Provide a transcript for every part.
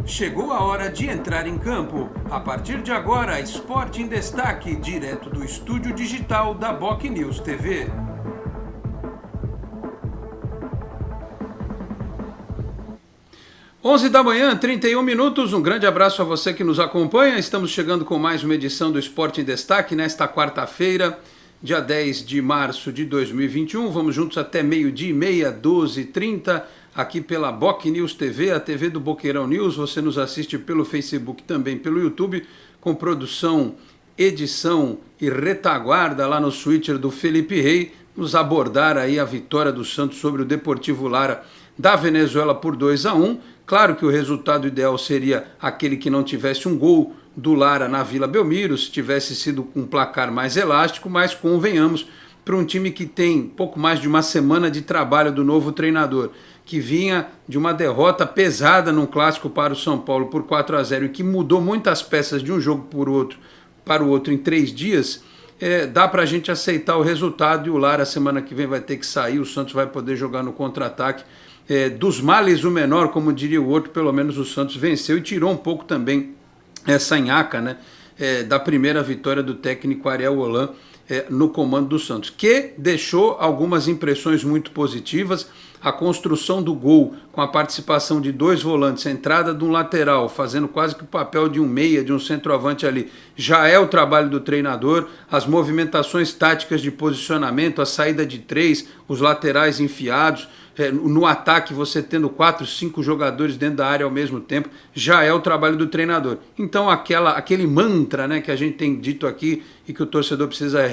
Chegou a hora de entrar em campo. A partir de agora, Esporte em Destaque, direto do estúdio digital da BocNews TV. Onze da manhã, 31 minutos. Um grande abraço a você que nos acompanha. Estamos chegando com mais uma edição do Esporte em Destaque nesta quarta-feira, dia 10 de março de 2021. Vamos juntos até meio-dia e meia, 12h30. Aqui pela BocNews TV, a TV do Boqueirão News. Você nos assiste pelo Facebook, também pelo YouTube, com produção, edição e retaguarda lá no Switcher do Felipe Rey. Nos abordar aí a vitória do Santos sobre o Deportivo Lara da Venezuela por 2-1. Claro que o resultado ideal seria aquele que não tivesse um gol do Lara na Vila Belmiro, se tivesse sido um placar mais elástico, mas convenhamos, para um time que tem pouco mais de uma semana de trabalho do novo treinador, que vinha de uma derrota pesada num clássico para o São Paulo por 4-0 e que mudou muitas peças de um jogo para o outro em 3 dias, dá para a gente aceitar o resultado. E o Lara semana que vem vai ter que sair, o Santos vai poder jogar no contra-ataque. Dos males o menor, como diria o outro, pelo menos o Santos venceu e tirou um pouco também essa nhaca, né, da primeira vitória do técnico Ariel Holan no comando do Santos, que deixou algumas impressões muito positivas. A construção do gol com a participação de 2 volantes, a entrada de um lateral, fazendo quase que o papel de um meia, de um centroavante ali, já é o trabalho do treinador. As movimentações táticas de posicionamento, a saída de 3, os laterais enfiados, no ataque você tendo 4, 5 jogadores dentro da área ao mesmo tempo, já é o trabalho do treinador. Então aquele mantra, né, que a gente tem dito aqui e que o torcedor precisa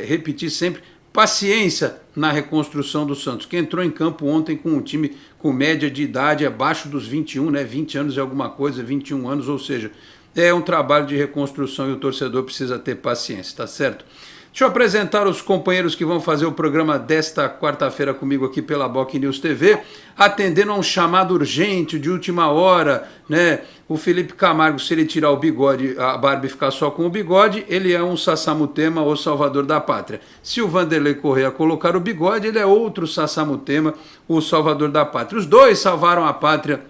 repetir sempre: paciência na reconstrução do Santos, que entrou em campo ontem com um time com média de idade abaixo dos 21, né, 20 anos e alguma coisa, 21 anos, ou seja, é um trabalho de reconstrução e o torcedor precisa ter paciência, tá certo? Deixa eu apresentar os companheiros que vão fazer o programa desta quarta-feira comigo aqui pela BocNews TV, atendendo a um chamado urgente de última hora, né? O Felipe Camargo, se ele tirar o bigode, a barba e ficar só com o bigode, ele é um Sassamutema ou salvador da pátria. Se o Vanderlei Corrêa colocar o bigode, ele é outro Sassamutema, o salvador da pátria. Os dois salvaram a pátria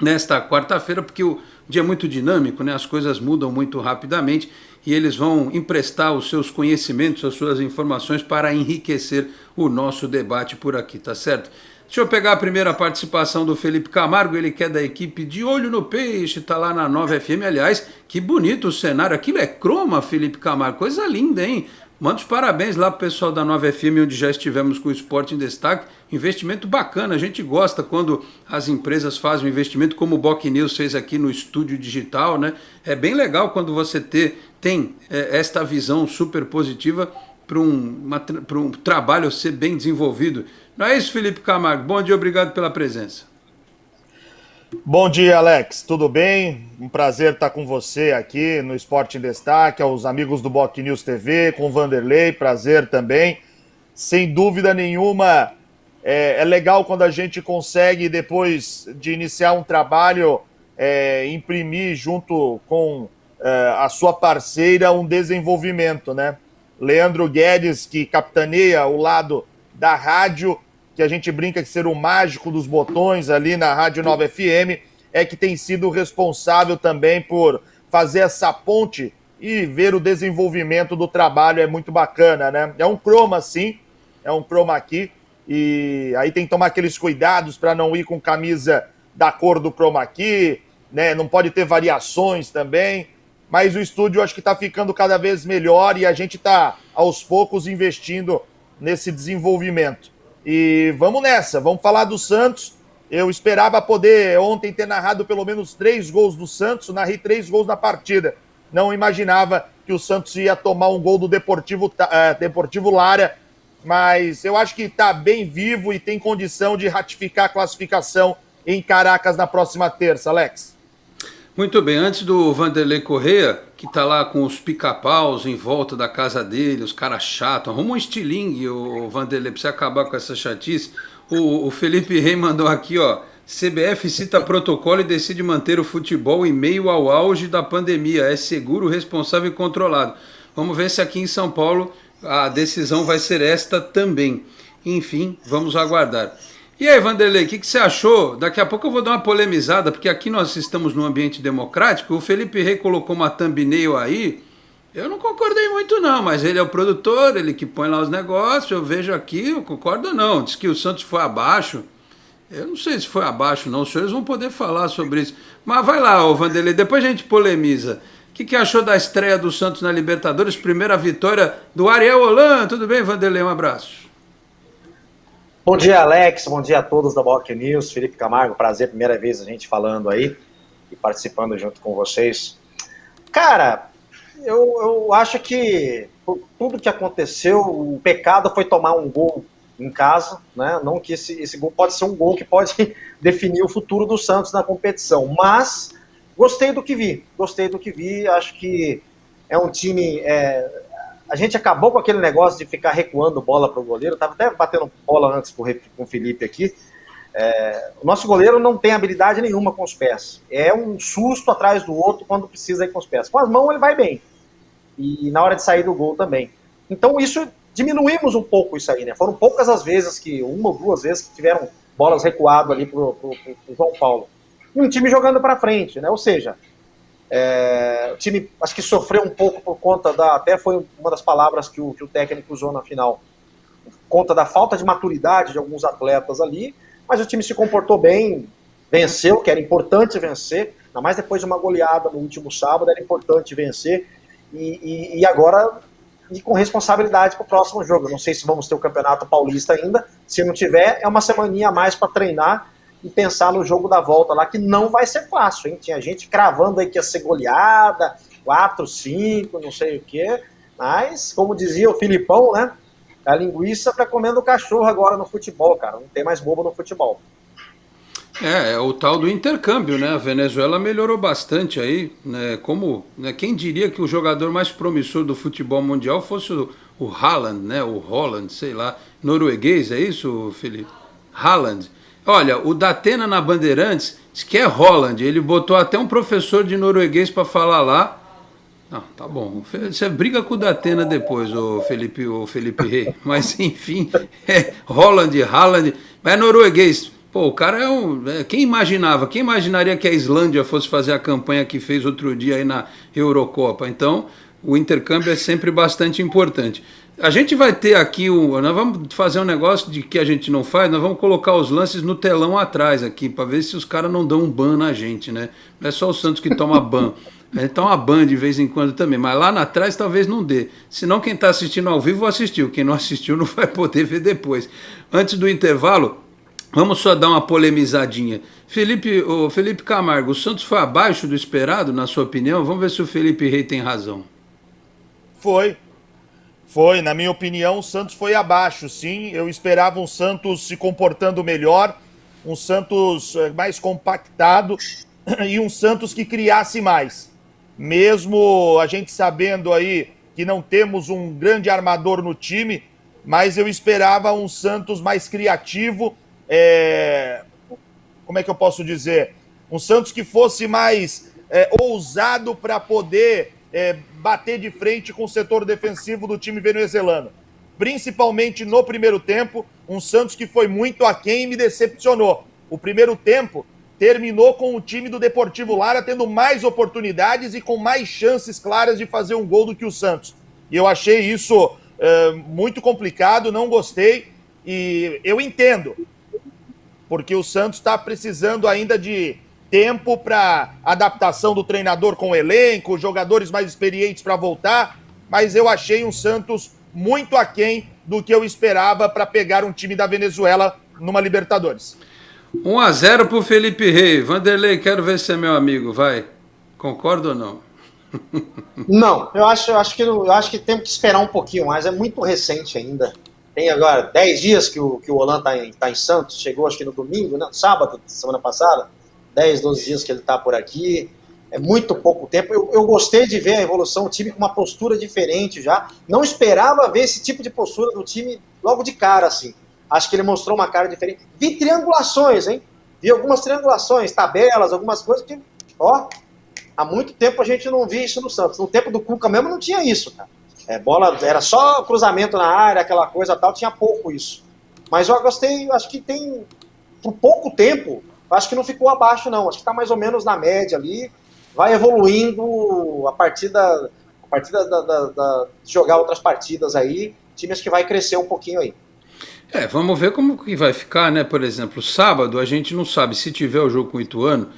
nesta quarta-feira, porque o dia é muito dinâmico, né? As coisas mudam muito rapidamente e eles vão emprestar os seus conhecimentos, as suas informações para enriquecer o nosso debate por aqui, tá certo? Deixa eu pegar a primeira participação do Felipe Camargo, ele que é da equipe de Olho no Peixe, tá lá na Nova FM, aliás, que bonito o cenário, aquilo é croma, Felipe Camargo, coisa linda, hein? Manda os parabéns lá pro pessoal da Nova FM, onde já estivemos com o Esporte em Destaque. Investimento bacana, a gente gosta quando as empresas fazem um investimento, como o BocNews fez aqui no estúdio digital, né? É bem legal quando você tem esta visão super positiva para um trabalho ser bem desenvolvido. Não é isso, Felipe Camargo? Bom dia, obrigado pela presença. Bom dia, Alex. Tudo bem? Um prazer estar com você aqui no Esporte em Destaque, aos amigos do BocNews TV, com o Vanderlei, prazer também. Sem dúvida nenhuma, é legal quando a gente consegue, depois de iniciar um trabalho, imprimir junto com a sua parceira um desenvolvimento, né? Leandro Guedes, que capitaneia o lado da rádio, que a gente brinca que ser o mágico dos botões ali na Rádio Nova FM, é que tem sido responsável também por fazer essa ponte e ver o desenvolvimento do trabalho. É muito bacana, né? É um croma, sim, é um croma aqui, e aí tem que tomar aqueles cuidados para não ir com camisa da cor do croma aqui, né? Não pode ter variações também, mas o estúdio acho que está ficando cada vez melhor e a gente está, aos poucos, investindo nesse desenvolvimento. E vamos nessa, vamos falar do Santos. Eu esperava poder ontem ter narrado pelo menos 3 gols do Santos, narrei 3 gols na partida. Não imaginava que o Santos ia tomar um gol do Deportivo Lara, mas eu acho que está bem vivo e tem condição de ratificar a classificação em Caracas na próxima terça, Alex. Muito bem, antes do Vanderlei Corrêa, que tá lá com os pica-paus em volta da casa dele, os caras chatos, arruma um estilingue, o Vanderlei, pra você acabar com essa chatice. O Felipe Rey mandou aqui, ó: CBF cita protocolo e decide manter o futebol em meio ao auge da pandemia, é seguro, responsável e controlado. Vamos ver se aqui em São Paulo a decisão vai ser esta também. Enfim, vamos aguardar. E aí, Vanderlei, o que você achou? Daqui a pouco eu vou dar uma polemizada, porque aqui nós estamos num ambiente democrático. O Felipe Rey colocou uma thumbnail aí. Eu não concordei muito não, mas ele é o produtor, ele que põe lá os negócios, eu vejo aqui, eu concordo não. Diz que o Santos foi abaixo. Eu não sei se foi abaixo não, os senhores vão poder falar sobre isso. Mas vai lá, ô Vanderlei, depois a gente polemiza. O que achou da estreia do Santos na Libertadores? Primeira vitória do Ariel Holan. Tudo bem, Vanderlei? Um abraço. Bom dia, Alex. Bom dia a todos da Boc News. Felipe Camargo, prazer, primeira vez a gente falando aí e participando junto com vocês. Cara, eu acho que por tudo que aconteceu, o pecado foi tomar um gol em casa, né? Não que esse gol pode ser um gol que pode definir o futuro do Santos na competição, mas gostei do que vi, acho que é um time... A gente acabou com aquele negócio de ficar recuando bola para o goleiro, estava até batendo bola antes com o Felipe aqui. O nosso goleiro não tem habilidade nenhuma com os pés, é um susto atrás do outro quando precisa ir com os pés. Com as mãos ele vai bem, e na hora de sair do gol também. Então isso, diminuímos um pouco isso aí, né? Foram poucas as vezes, uma ou duas vezes, que tiveram bolas recuadas ali pro João Paulo. E um time jogando para frente, né? Ou seja, o time acho que sofreu um pouco por conta até foi uma das palavras que o técnico usou na final, por conta da falta de maturidade de alguns atletas ali, mas o time se comportou bem, venceu, que era importante vencer, ainda mais depois de uma goleada no último sábado, era importante vencer, e agora e com responsabilidade para o próximo jogo. Não sei se vamos ter o Campeonato Paulista ainda, se não tiver, é uma semaninha a mais para treinar e pensar no jogo da volta lá, que não vai ser fácil, hein? Tinha gente cravando aí que ia ser goleada, 4-5, não sei o quê, mas, como dizia o Filipão, né, a linguiça para comendo o cachorro agora no futebol, cara, não tem mais bobo no futebol. É o tal do intercâmbio, né? A Venezuela melhorou bastante aí, né? Quem diria que o jogador mais promissor do futebol mundial fosse o Haaland, né? O Holland, sei lá, norueguês, é isso, Felipe? Haaland. Olha, o Datena na Bandeirantes diz que é Holland, ele botou até um professor de norueguês para falar lá. Não, tá bom, você briga com o Datena depois, o Felipe Rey, mas enfim, Holland, Haaland, mas é norueguês. Pô, o cara quem imaginaria que a Islândia fosse fazer a campanha que fez outro dia aí na Eurocopa? Então, o intercâmbio é sempre bastante importante. A gente vai ter aqui, nós vamos fazer um negócio de que a gente não faz, nós vamos colocar os lances no telão atrás aqui, para ver se os caras não dão um ban na gente, né? Não é só o Santos que toma ban. A gente toma ban de vez em quando também, mas lá atrás talvez não dê. Senão quem está assistindo ao vivo assistiu, quem não assistiu não vai poder ver depois. Antes do intervalo, vamos só dar uma polemizadinha. Felipe Camargo, o Santos foi abaixo do esperado, na sua opinião? Vamos ver se o Felipe Rey tem razão. Foi, na minha opinião, o Santos foi abaixo, sim. Eu esperava um Santos se comportando melhor, um Santos mais compactado e um Santos que criasse mais. Mesmo a gente sabendo aí que não temos um grande armador no time, mas eu esperava um Santos mais criativo, como é que eu posso dizer? Um Santos que fosse mais ousado para poder bater de frente com o setor defensivo do time venezuelano. Principalmente no primeiro tempo, um Santos que foi muito aquém e me decepcionou. O primeiro tempo terminou com o time do Deportivo Lara tendo mais oportunidades e com mais chances claras de fazer um gol do que o Santos. E eu achei isso muito complicado, não gostei, e eu entendo, porque o Santos está precisando ainda de tempo para adaptação do treinador com o elenco, jogadores mais experientes para voltar, mas eu achei um Santos muito aquém do que eu esperava para pegar um time da Venezuela numa Libertadores. 1-0 pro Felipe Rey. Vanderlei, quero ver se é meu amigo, vai. Concorda ou não? Não, eu acho que temos que esperar um pouquinho mais, é muito recente ainda. Tem agora 10 dias que o Holan tá em Santos, chegou acho que no domingo, né? Sábado, semana passada. 10, 12 dias que ele está por aqui, é muito pouco tempo. Eu gostei de ver a evolução, o time com uma postura diferente já. Não esperava ver esse tipo de postura do time logo de cara, assim. Acho que ele mostrou uma cara diferente. Vi triangulações, hein? Vi algumas triangulações, tabelas, algumas coisas que, há muito tempo a gente não via isso no Santos. No tempo do Cuca mesmo não tinha isso, cara. Bola, era só cruzamento na área, aquela coisa tal, tinha pouco isso. Mas eu gostei, acho que tem por pouco tempo, acho que não ficou abaixo, não. Acho que está mais ou menos na média ali. Vai evoluindo a partir de jogar outras partidas aí. Time acho que vai crescer um pouquinho aí. Vamos ver como que vai ficar, né? Por exemplo, sábado a gente não sabe se tiver o jogo com o Ituano,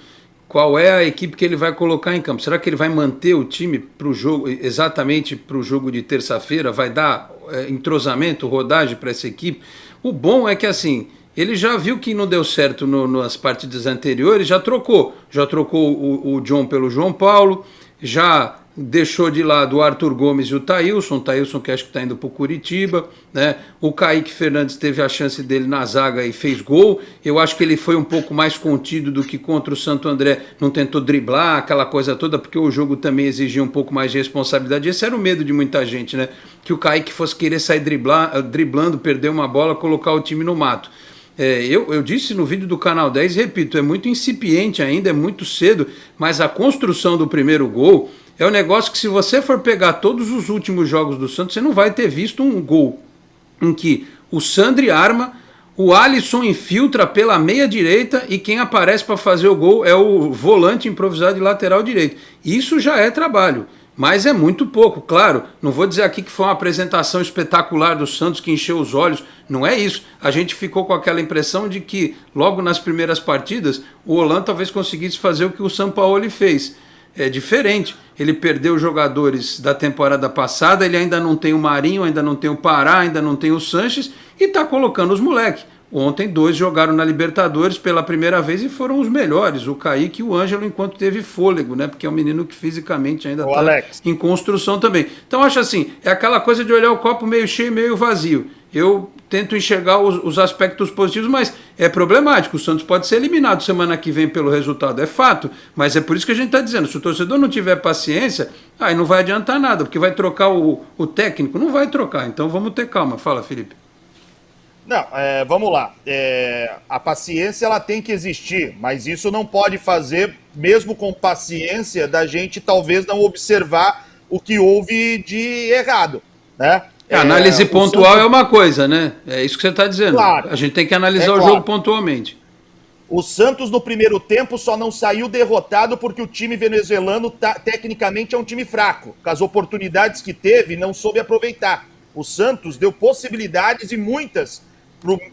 qual é a equipe que ele vai colocar em campo. Será que ele vai manter o time para o jogo, exatamente para o jogo de terça-feira? Vai dar entrosamento, rodagem para essa equipe? O bom é que assim, ele já viu que não deu certo nas partidas anteriores, já trocou o John pelo João Paulo, já deixou de lado o Arthur Gomes e o Thailson que acho que está indo para o Curitiba, né? O Kaique Fernandes teve a chance dele na zaga e fez gol. Eu acho que ele foi um pouco mais contido do que contra o Santo André, não tentou driblar aquela coisa toda, porque o jogo também exigia um pouco mais de responsabilidade. Esse era o medo de muita gente, né? Que o Kaique fosse querer sair driblando, perder uma bola, colocar o time no mato. Eu disse no vídeo do Canal 10, repito, é muito incipiente ainda, é muito cedo, mas a construção do primeiro gol é um negócio que, se você for pegar todos os últimos jogos do Santos, você não vai ter visto um gol em que o Sandri arma, o Alisson infiltra pela meia direita e quem aparece para fazer o gol é o volante improvisado de lateral direito. Isso já é trabalho, mas é muito pouco. Claro, não vou dizer aqui que foi uma apresentação espetacular do Santos que encheu os olhos, não é isso. A gente ficou com aquela impressão de que logo nas primeiras partidas o Holanda talvez conseguisse fazer o que o Sampaoli fez. É diferente, ele perdeu jogadores da temporada passada, ele ainda não tem o Marinho, ainda não tem o Pará, ainda não tem o Sanches e está colocando os moleques. Ontem 2 jogaram na Libertadores pela primeira vez e foram os melhores, o Kaique e o Ângelo, enquanto teve fôlego, né? Porque é um menino que fisicamente ainda está em construção também. Então acho assim, é aquela coisa de olhar o copo meio cheio, meio vazio. Eu tento enxergar os aspectos positivos, mas é problemático. O Santos pode ser eliminado semana que vem pelo resultado, é fato. Mas é por isso que a gente está dizendo, se o torcedor não tiver paciência, aí não vai adiantar nada, porque vai trocar o técnico, não vai trocar. Então vamos ter calma. Fala, Felipe. Não, vamos lá. A paciência ela tem que existir, mas isso não pode fazer, mesmo com paciência, da gente talvez não observar o que houve de errado, né? A análise pontual Santos... é uma coisa, né? É isso que você está dizendo. Claro, a gente tem que analisar o jogo pontualmente. O Santos no primeiro tempo só não saiu derrotado porque o time venezuelano tecnicamente é um time fraco. Com as oportunidades que teve, não soube aproveitar. O Santos deu possibilidades e muitas,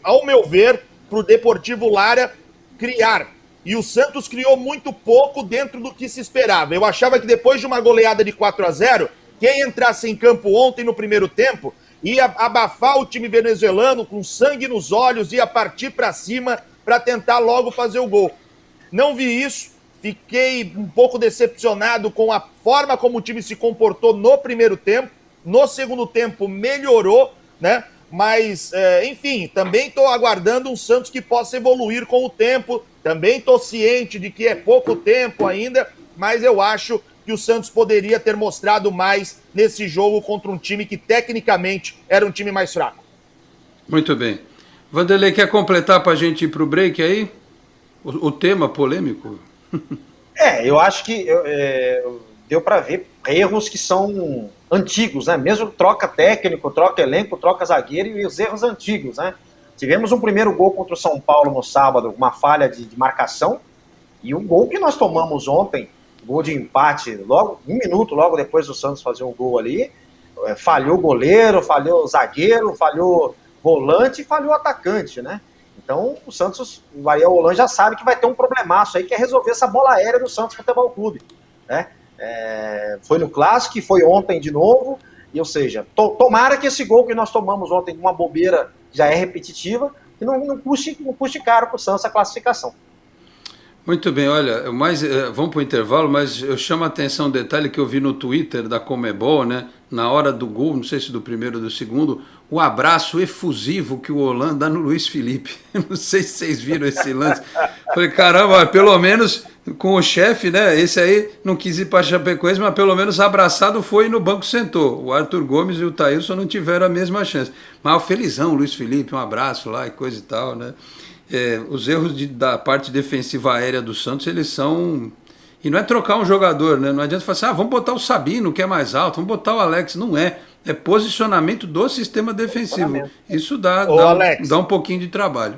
ao meu ver, para o Deportivo Lara criar. E o Santos criou muito pouco dentro do que se esperava. Eu achava que depois de uma goleada de 4-0, quem entrasse em campo ontem no primeiro tempo ia abafar o time venezuelano com sangue nos olhos, ia partir para cima para tentar logo fazer o gol. Não vi isso, fiquei um pouco decepcionado com a forma como o time se comportou no primeiro tempo. No segundo tempo melhorou, né? Mas, enfim, também estou aguardando um Santos que possa evoluir com o tempo. Também estou ciente de que é pouco tempo ainda, mas eu acho que o Santos poderia ter mostrado mais nesse jogo contra um time que tecnicamente era um time mais fraco. Muito bem. Vanderlei, quer completar para a gente ir para o break aí? O tema polêmico? Eu acho que deu para ver erros que são antigos, né? Mesmo troca técnico, troca elenco, troca zagueiro e os erros antigos, né? Tivemos um primeiro gol contra o São Paulo no sábado, uma falha de marcação, e o gol que nós tomamos ontem, gol de empate, logo um minuto logo depois do Santos fazer um gol ali, falhou o goleiro, falhou o zagueiro, falhou volante e falhou o atacante, né? Então o Santos, o Ariel Holan já sabe que vai ter um problemaço aí, que é resolver essa bola aérea do Santos Futebol Clube, né? Foi no Clássico e foi ontem de novo, e, ou seja, tomara que esse gol que nós tomamos ontem, uma bobeira já é repetitiva, e não custe caro para o Santos a classificação. Muito bem, olha, vamos para o intervalo, mas eu chamo a atenção um detalhe que eu vi no Twitter da Conmebol, né? Na hora do gol, não sei se do primeiro ou do segundo, o abraço efusivo que o Holan dá no Luiz Felipe. Não sei se vocês viram esse lance. Falei, caramba, pelo menos com o chefe, né? Esse aí não quis ir para Chapecoense, mas pelo menos abraçado foi e no banco sentou. O Arthur Gomes e o Thailson não tiveram a mesma chance. Mas o felizão, Luiz Felipe, um abraço lá e coisa e tal, né? Os erros da parte defensiva aérea do Santos, eles são... E não é trocar um jogador, né? Não adianta falar assim, vamos botar o Sabino, que é mais alto, vamos botar o Alex. Não é. É posicionamento do sistema defensivo. Isso dá um pouquinho de trabalho.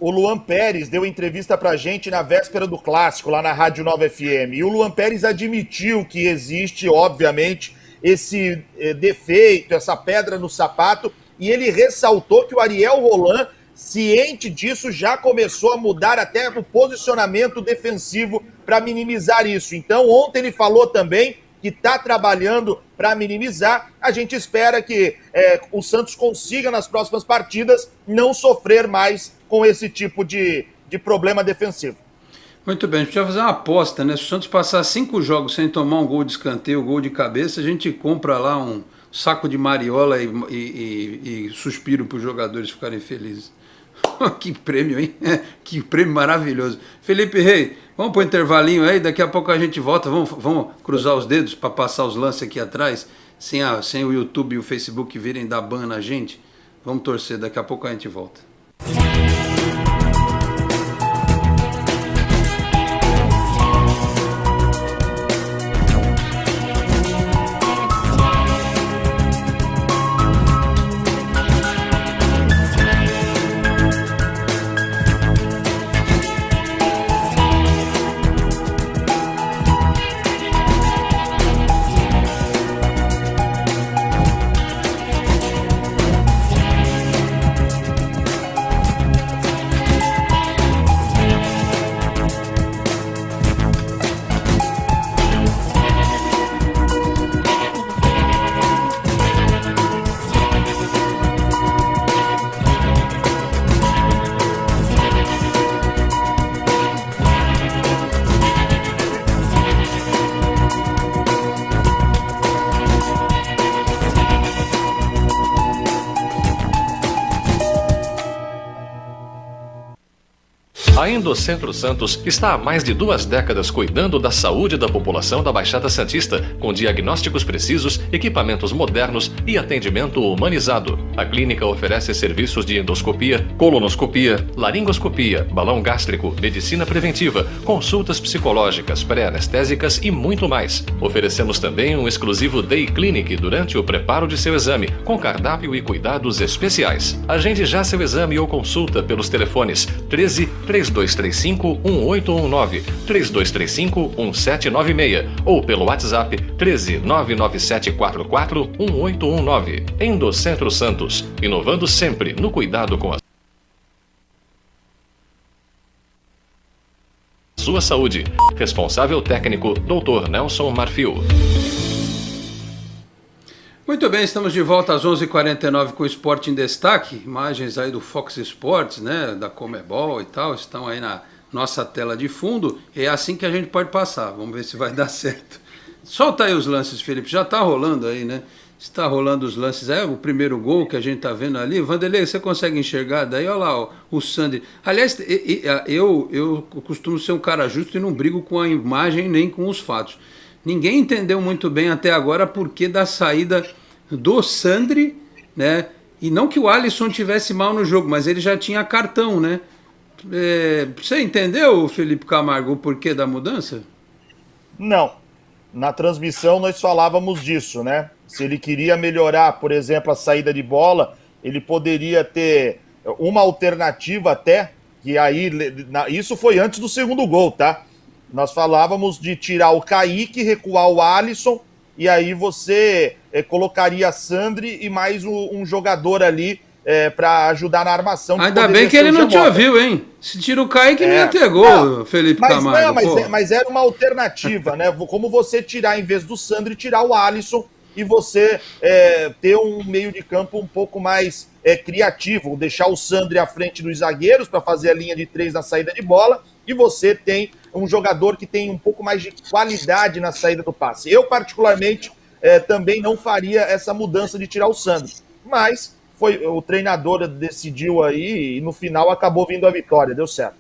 o Luan Pérez deu entrevista pra gente na véspera do Clássico, lá na Rádio Nova FM. E o Luan Pérez admitiu que existe, obviamente, esse defeito, essa pedra no sapato, e ele ressaltou que o Ariel Roland, ciente disso, já começou a mudar até o posicionamento defensivo para minimizar isso. Então, ontem ele falou também que está trabalhando para minimizar. A gente espera que o Santos consiga, nas próximas partidas, não sofrer mais com esse tipo de problema defensivo. Muito bem, a gente vai fazer uma aposta, né? Se o Santos passar 5 jogos sem tomar um gol de escanteio, gol de cabeça, a gente compra lá um saco de mariola e suspiro para os jogadores ficarem felizes. Que prêmio, hein? Que prêmio maravilhoso. Felipe Rei, vamos para o intervalinho aí, daqui a pouco a gente volta, vamos cruzar os dedos para passar os lances aqui atrás, sem o YouTube e o Facebook virem dar ban na gente. Vamos torcer, daqui a pouco a gente volta. A Endocentro Santos está há mais de 2 décadas cuidando da saúde da população da Baixada Santista, com diagnósticos precisos, equipamentos modernos e atendimento humanizado. A clínica oferece serviços de endoscopia, colonoscopia, laringoscopia, balão gástrico, medicina preventiva, consultas psicológicas, pré-anestésicas e muito mais. Oferecemos também um exclusivo Day Clinic durante o preparo de seu exame, com cardápio e cuidados especiais. Agende já seu exame ou consulta pelos telefones 13 3235 1819, 3235 1796 ou pelo WhatsApp 13 99744 1819. Endocentro Santos, inovando sempre no cuidado com a sua saúde. Responsável técnico, Dr. Nelson Marfil. Muito bem, estamos de volta às 11h49 com o Esporte em Destaque. Imagens aí do Fox Sports, né, da Comebol e tal, estão aí na nossa tela de fundo. É assim que a gente pode passar, vamos ver se vai dar certo. Solta aí os lances, Felipe, já está rolando aí, né? Está rolando os lances, o primeiro gol que a gente está vendo ali. Vanderlei, você consegue enxergar daí? Olha lá, o Sandri. Aliás, eu costumo ser um cara justo e não brigo com a imagem nem com os fatos. Ninguém entendeu muito bem até agora por que da saída do Sandri, né? E não que o Alisson tivesse mal no jogo, mas ele já tinha cartão, né? Você entendeu, Felipe Camargo, o porquê da mudança? Não. Na transmissão nós falávamos disso, né? Se ele queria melhorar, por exemplo, a saída de bola, ele poderia ter uma alternativa até, que aí, isso foi antes do segundo gol, tá? Nós falávamos de tirar o Kaique, recuar o Alisson, e aí você colocaria Sandri e mais um jogador ali para ajudar na armação. Ainda bem que ele não te ouviu, hein? Se tira o Kaique, não ia ter gol, Felipe Camargo. Mas era uma alternativa, né? Como você tirar, em vez do Sandri, tirar o Alisson e você ter um meio de campo um pouco mais criativo, deixar o Sandri à frente dos zagueiros para fazer a linha de 3 na saída de bola, e você tem um jogador que tem um pouco mais de qualidade na saída do passe. Eu, particularmente, também não faria essa mudança de tirar o Sandri, mas o treinador decidiu aí e no final acabou vindo a vitória, deu certo.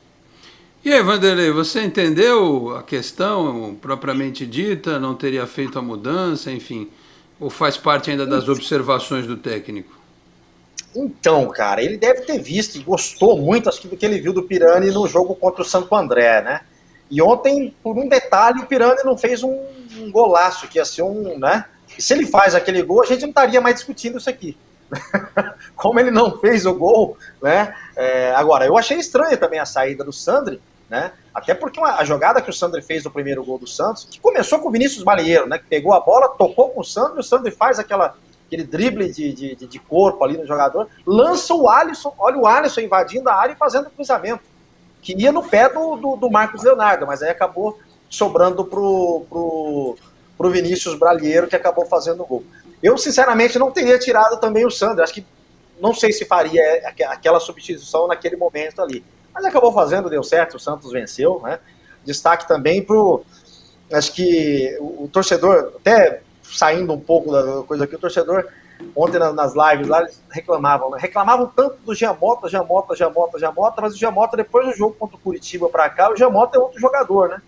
E aí, Vanderlei, você entendeu a questão propriamente dita? Não teria feito a mudança, enfim, ou faz parte ainda das observações do técnico? Então, cara, ele deve ter visto e gostou muito, acho que, do que ele viu do Pirani no jogo contra o Santo André, né? E ontem, por um detalhe, o Pirani não fez um golaço, que ia ser né? E se ele faz aquele gol, a gente não estaria mais discutindo isso aqui. Como ele não fez o gol, né? Agora, eu achei estranha também a saída do Sandri, né? Até porque a jogada que o Sandri fez no primeiro gol do Santos, que começou com o Vinícius Balieiro, né? Que pegou a bola, tocou com o Sandri faz aquele drible de corpo ali no jogador, lança o Alisson, olha o Alisson invadindo a área e fazendo cruzamento, que ia no pé do Marcos Leonardo, mas aí acabou sobrando pro Vinícius Balieiro, que acabou fazendo o gol. Eu, sinceramente, não teria tirado também o Sandri, acho que não sei se faria aquela substituição naquele momento ali. Mas acabou fazendo, deu certo, o Santos venceu, né? Destaque também acho que o torcedor, até saindo um pouco da coisa aqui, o torcedor, ontem nas lives lá, eles reclamavam, né? Reclamavam tanto do Giamota, mas o Giamota, depois do jogo contra o Curitiba pra cá, o Giamota é outro jogador, né?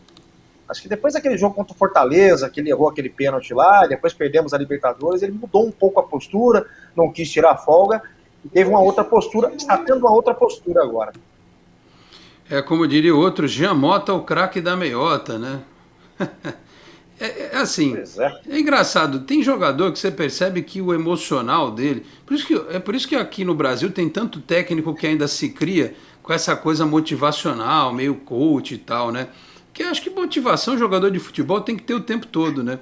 Acho que depois daquele jogo contra o Fortaleza, que ele errou aquele pênalti lá, depois perdemos a Libertadores, ele mudou um pouco a postura, não quis tirar a folga, e teve uma outra postura, está tendo uma outra postura agora. Como diria o outro, Giamota, o craque da meiota, né? Assim, é engraçado, tem jogador que você percebe que o emocional dele, por isso que aqui no Brasil tem tanto técnico que ainda se cria com essa coisa motivacional, meio coach e tal, né? Que acho que motivação, jogador de futebol tem que ter o tempo todo, né?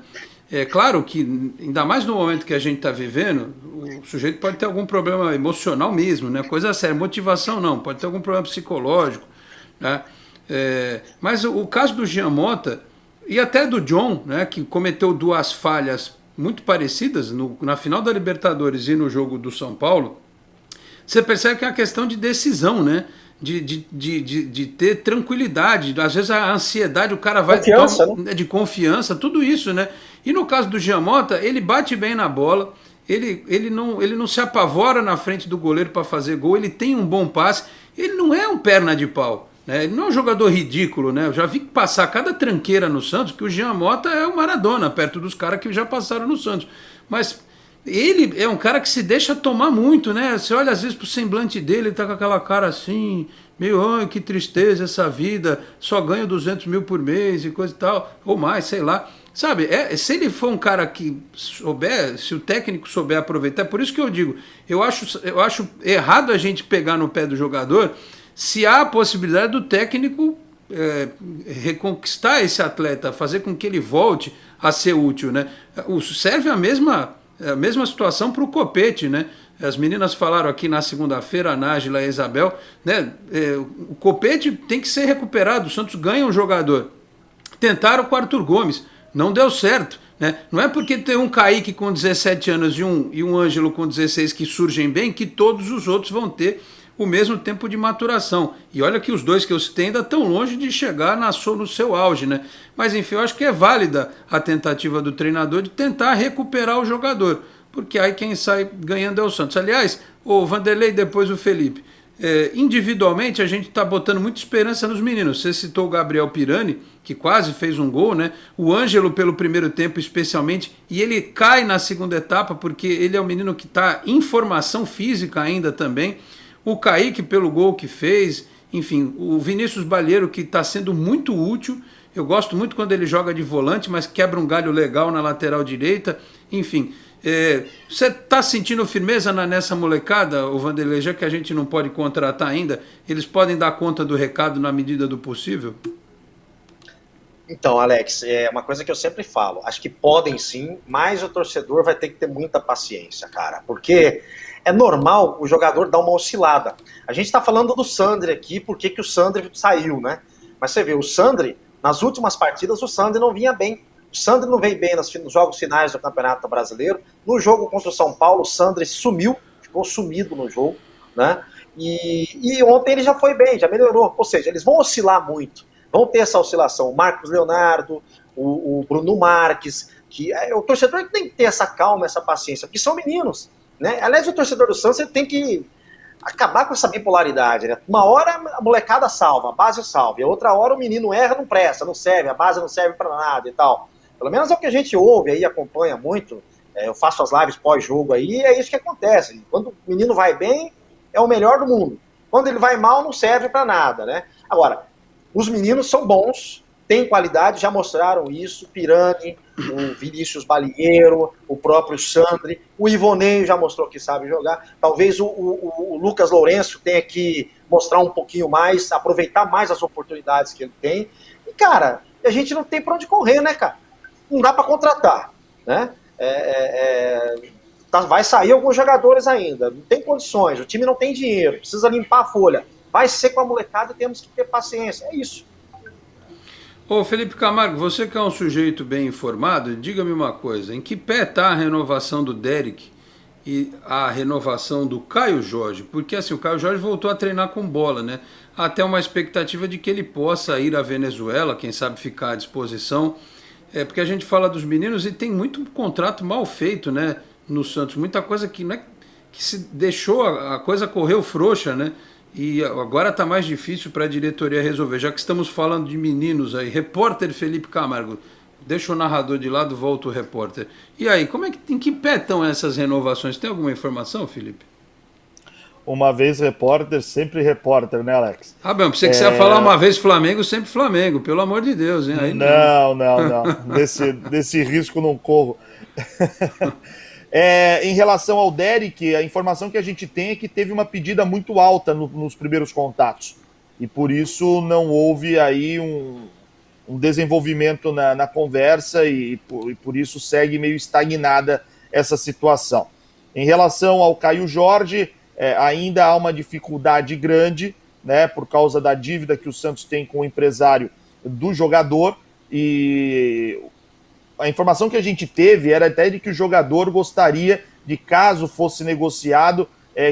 É claro que, ainda mais no momento que a gente está vivendo, o sujeito pode ter algum problema emocional mesmo, né? Coisa séria, motivação não, pode ter algum problema psicológico, né? Mas o caso do Giamota e até do John, né, que cometeu duas falhas muito parecidas na final da Libertadores e no jogo do São Paulo, você percebe que é uma questão de decisão, né? De ter tranquilidade, às vezes a ansiedade, o cara vai confiança, né? De confiança, tudo isso, né? E no caso do Giamota, ele bate bem na bola, ele não se apavora na frente do goleiro para fazer gol, ele tem um bom passe, ele não é um perna de pau, né? Ele não é um jogador ridículo, né? Eu já vi passar cada tranqueira no Santos, que o Giamota é o Maradona, perto dos caras que já passaram no Santos, mas ele é um cara que se deixa tomar muito, né? Você olha às vezes pro semblante dele, ele tá com aquela cara assim, meio, ai, que tristeza essa vida, só ganho 200 mil por mês e coisa e tal, ou mais, sei lá. Sabe, se ele for um cara que souber, se o técnico souber aproveitar, é por isso que eu digo, eu acho errado a gente pegar no pé do jogador se há a possibilidade do técnico reconquistar esse atleta, fazer com que ele volte a ser útil, né? Serve a mesma situação para o Copete, né? As meninas falaram aqui na segunda-feira, a Nájila e a Isabel, né? O Copete tem que ser recuperado, o Santos ganha um jogador. Tentaram com o Arthur Gomes, não deu certo, né? Não é porque tem um Kaique com 17 anos e um Ângelo com 16 que surgem bem que todos os outros vão ter o mesmo tempo de maturação. E olha que os dois que eu citei ainda estão longe de chegar no seu auge, né? Mas enfim, eu acho que é válida a tentativa do treinador de tentar recuperar o jogador, porque aí quem sai ganhando é o Santos. Aliás, o Vanderlei, depois o Felipe, individualmente a gente está botando muita esperança nos meninos. Você citou o Gabriel Pirani, que quase fez um gol, né? O Ângelo pelo primeiro tempo especialmente, e ele cai na segunda etapa porque ele é um menino que está em formação física ainda também. O Kaique pelo gol que fez, enfim, o Vinícius Balieiro que está sendo muito útil, eu gosto muito quando ele joga de volante, mas quebra um galho legal na lateral direita, enfim. Você está sentindo firmeza nessa molecada, o Vanderlei, já que a gente não pode contratar ainda, eles podem dar conta do recado na medida do possível? Então, Alex, é uma coisa que eu sempre falo, acho que podem sim, mas o torcedor vai ter que ter muita paciência, cara, porque é normal o jogador dar uma oscilada. A gente está falando do Sandri aqui, por que o Sandri saiu, né? Mas você vê, o Sandri, nas últimas partidas, o Sandri não vinha bem. O Sandri não veio bem nos jogos finais do Campeonato Brasileiro. No jogo contra o São Paulo, o Sandri sumiu, ficou sumido no jogo, né? E ontem ele já foi bem, já melhorou. Ou seja, eles vão oscilar muito. Vão ter essa oscilação. O Marcos Leonardo, o Bruno Marques, que o torcedor tem que ter essa calma, essa paciência, porque são meninos, né? Aliás, o torcedor do Santos ele tem que acabar com essa bipolaridade, né? Uma hora a molecada salva, a base salva, e a outra hora o menino erra, não presta, não serve, a base não serve para nada e tal. Pelo menos é o que a gente ouve aí, acompanha muito. Eu faço as lives pós-jogo aí, e é isso que acontece. Quando o menino vai bem, é o melhor do mundo. Quando ele vai mal, não serve para nada, né? Agora, os meninos são bons, tem qualidade, já mostraram isso, Pirani, o Vinícius Balieiro, o próprio Sandri, o Ivoneio já mostrou que sabe jogar, talvez o Lucas Lourenço tenha que mostrar um pouquinho mais, aproveitar mais as oportunidades que ele tem, e cara, a gente não tem pra onde correr, né, cara? Não dá pra contratar, né? Vai sair alguns jogadores ainda, não tem condições, o time não tem dinheiro, precisa limpar a folha, vai ser com a molecada e temos que ter paciência, é isso. Ô Felipe Camargo, você que é um sujeito bem informado, diga-me uma coisa, em que pé está a renovação do Derek e a renovação do Caio Jorge? Porque assim, o Caio Jorge voltou a treinar com bola, né? Há até uma expectativa de que ele possa ir à Venezuela, quem sabe ficar à disposição. Porque a gente fala dos meninos e tem muito contrato mal feito, né, no Santos, muita coisa que, né, que se deixou, a coisa correu frouxa, né? E agora está mais difícil para a diretoria resolver. Já que estamos falando de meninos aí, repórter Felipe Camargo, deixa o narrador de lado, volta o repórter. E aí, em que pé estão essas renovações? Tem alguma informação, Felipe? Uma vez repórter, sempre repórter, né, Alex? Ah, bem, pensei que você ia falar uma vez Flamengo, sempre Flamengo, pelo amor de Deus, hein? Aí não. Desse risco não corro. Em relação ao Derek, a informação que a gente tem é que teve uma pedida muito alta nos primeiros contatos. E por isso não houve aí um desenvolvimento na conversa e por isso segue meio estagnada essa situação. Em relação ao Caio Jorge, ainda há uma dificuldade grande, né, por causa da dívida que o Santos tem com o empresário do jogador, e a informação que a gente teve era até de que o jogador gostaria de, caso fosse negociado,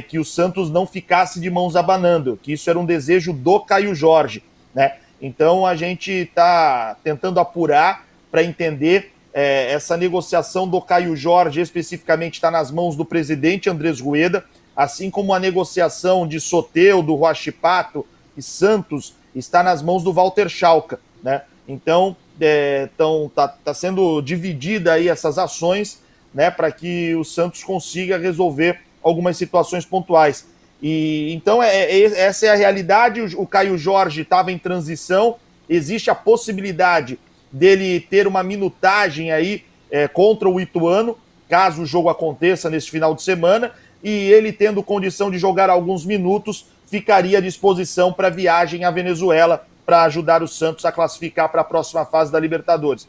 que o Santos não ficasse de mãos abanando, que isso era um desejo do Caio Jorge, né? Então a gente está tentando apurar para entender essa negociação do Caio Jorge, especificamente está nas mãos do presidente Andrés Rueda, assim como a negociação de Soteldo, Huachipato e Santos está nas mãos do Walter Schalka, né? Então, tá sendo dividida aí essas ações, né, para que o Santos consiga resolver algumas situações pontuais. E então essa é a realidade. O Caio Jorge estava em transição, existe a possibilidade dele ter uma minutagem aí contra o Ituano, caso o jogo aconteça nesse final de semana, e ele, tendo condição de jogar alguns minutos, ficaria à disposição para a viagem à Venezuela, para ajudar o Santos a classificar para a próxima fase da Libertadores.